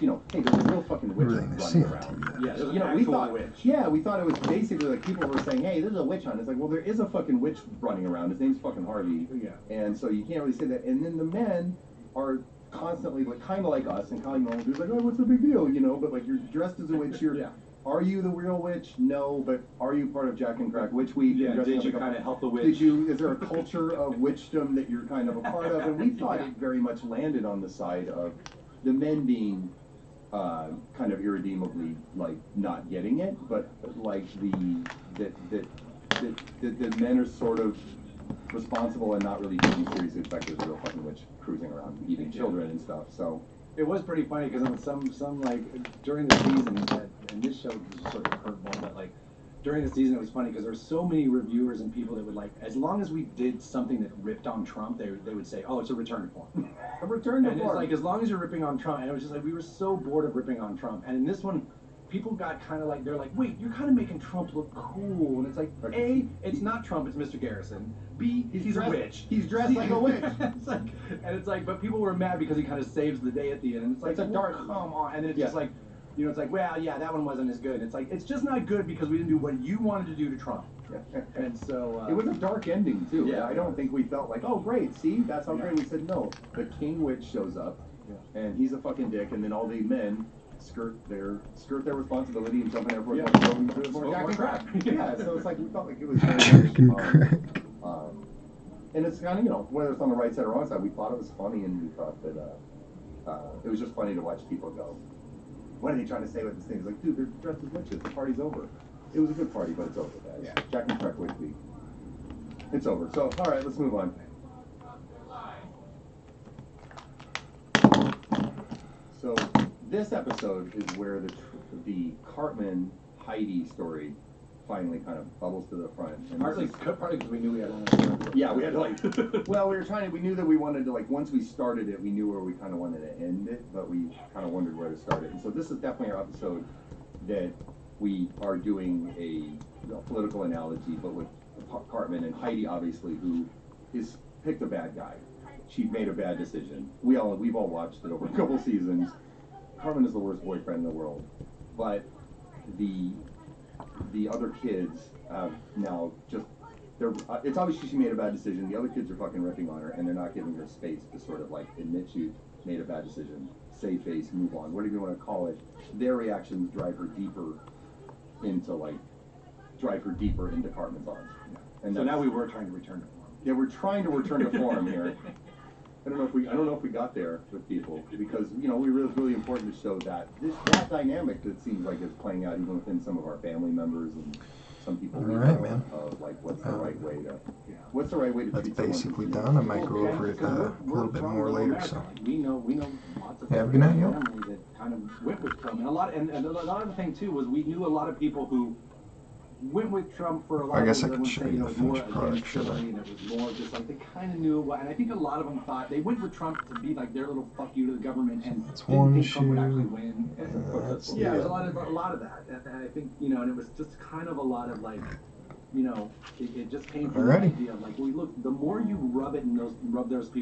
you know, hey, there's a real fucking witch Everything they see running on around. TV. Yeah, there's You know, an we actual thought, witch. yeah, we thought it was basically like people were saying, hey, this is a witch hunt. It's like, well, there is a fucking witch running around. His name's fucking Harvey. Yeah. And so you can't really say that. And then the men are constantly like, kind of like us and kind of normal dudes, like, oh, what's the big deal, you know? But like, you're dressed as a witch. You're, Yeah. Are you the real witch? No, but are you part of Jack and Crack Witch Week? Yeah, Dressing did up you like a- kind of help the witch? Did you? Is there a culture of witchdom that you're kind of a part of? And we thought it very much landed on the side of the men being kind of irredeemably like not getting it, but like the men are sort of responsible and not really taking seriously the fact there's a real fucking witch cruising around eating children and stuff. So It was pretty funny because some like during the season, and this show was sort of a curveball, but like during the season it was funny because there's so many reviewers and people that would like, as long as we did something that ripped on Trump, they would say, oh, it's a return to form. a return to And it's form. like, as long as you're ripping on Trump, and it was just like, we were so bored of ripping on Trump. And in this one, people got kind of like, they're like, wait, you're kind of making Trump look cool. And it's like, A, it's not Trump, it's Mr. Garrison. B, he's dressed- a witch. he's dressed like a witch. It's like, but people were mad because he kind of saves the day at the end. And it's like, It's a dark- come on. And then it's Yeah. just like, you know, it's like, well, yeah, that one wasn't as good. It's like, it's just not good because we didn't do what you wanted to do to Trump. And so It was a dark ending too. Yeah. I don't think we felt like, oh great, see, that's how great. We said no. The King Witch shows up, and he's a fucking dick, and then all the men skirt their responsibility and jump in airport Yeah. and go more Smoke Jack more and Crack. crack. Yeah, so it's like we felt like it was very Jack and much, Crack. and it's kind of, you know, whether it's on the right side or wrong side, we thought it was funny, and we thought that it was just funny to watch people go, what are they trying to say with this thing? It's like, dude, they're dressed as witches. The party's over. It was a good party, but it's over, guys. Yeah. Jack and Crack Witch Week. It's over. So, all right, let's move on. So, this episode is where the Cartman Heidi story finally kind of bubbles to the front. And partly this is- because we knew we had only yeah, we had to like, well, we knew that we wanted to, like, once we started it, we knew where we kind of wanted to end it, but we kind of wondered where to start it. And so this is definitely our episode that we are doing a political analogy, but with Cartman and Heidi, obviously, who is picked a bad guy. she made a bad decision. We've all watched it over a couple seasons. Carmen is the worst boyfriend in the world, but the other kids have now just it's obviously she made a bad decision. The other kids are fucking ripping on her, and they're not giving her space to sort of like admit she made a bad decision, save face, move on, whatever you want to call it. Their reactions drive her deeper into Carmen's arms. Yeah. And So now we were trying to return to form. Yeah, we're trying to return to form here. I don't know if we got there with people, because it's really important to show that that dynamic that seems like it's playing out even within some of our family members and some people we Alright, know man. of like what's the right way to That's treat someone basically who's- done. I might go over it a little bit more later. So We know lots of Yeah, have a good night, yo. families that kind of went with Trump, and a lot of the thing too was we knew a lot of people who went with Trump for a lot I of guess I reasons. could show Say, you it the was more finished product, against should I? Hillary, and it was more just like they kind of knew what, and I think a lot of them thought they went with Trump to be like their little fuck you to the government, and That's didn't one think Trump would shoe. actually win. That's Yeah, there's it. a lot of that, and I think and it was just kind of a lot of like, it just came from the Alrighty. idea of like, well, look, the more you rub those people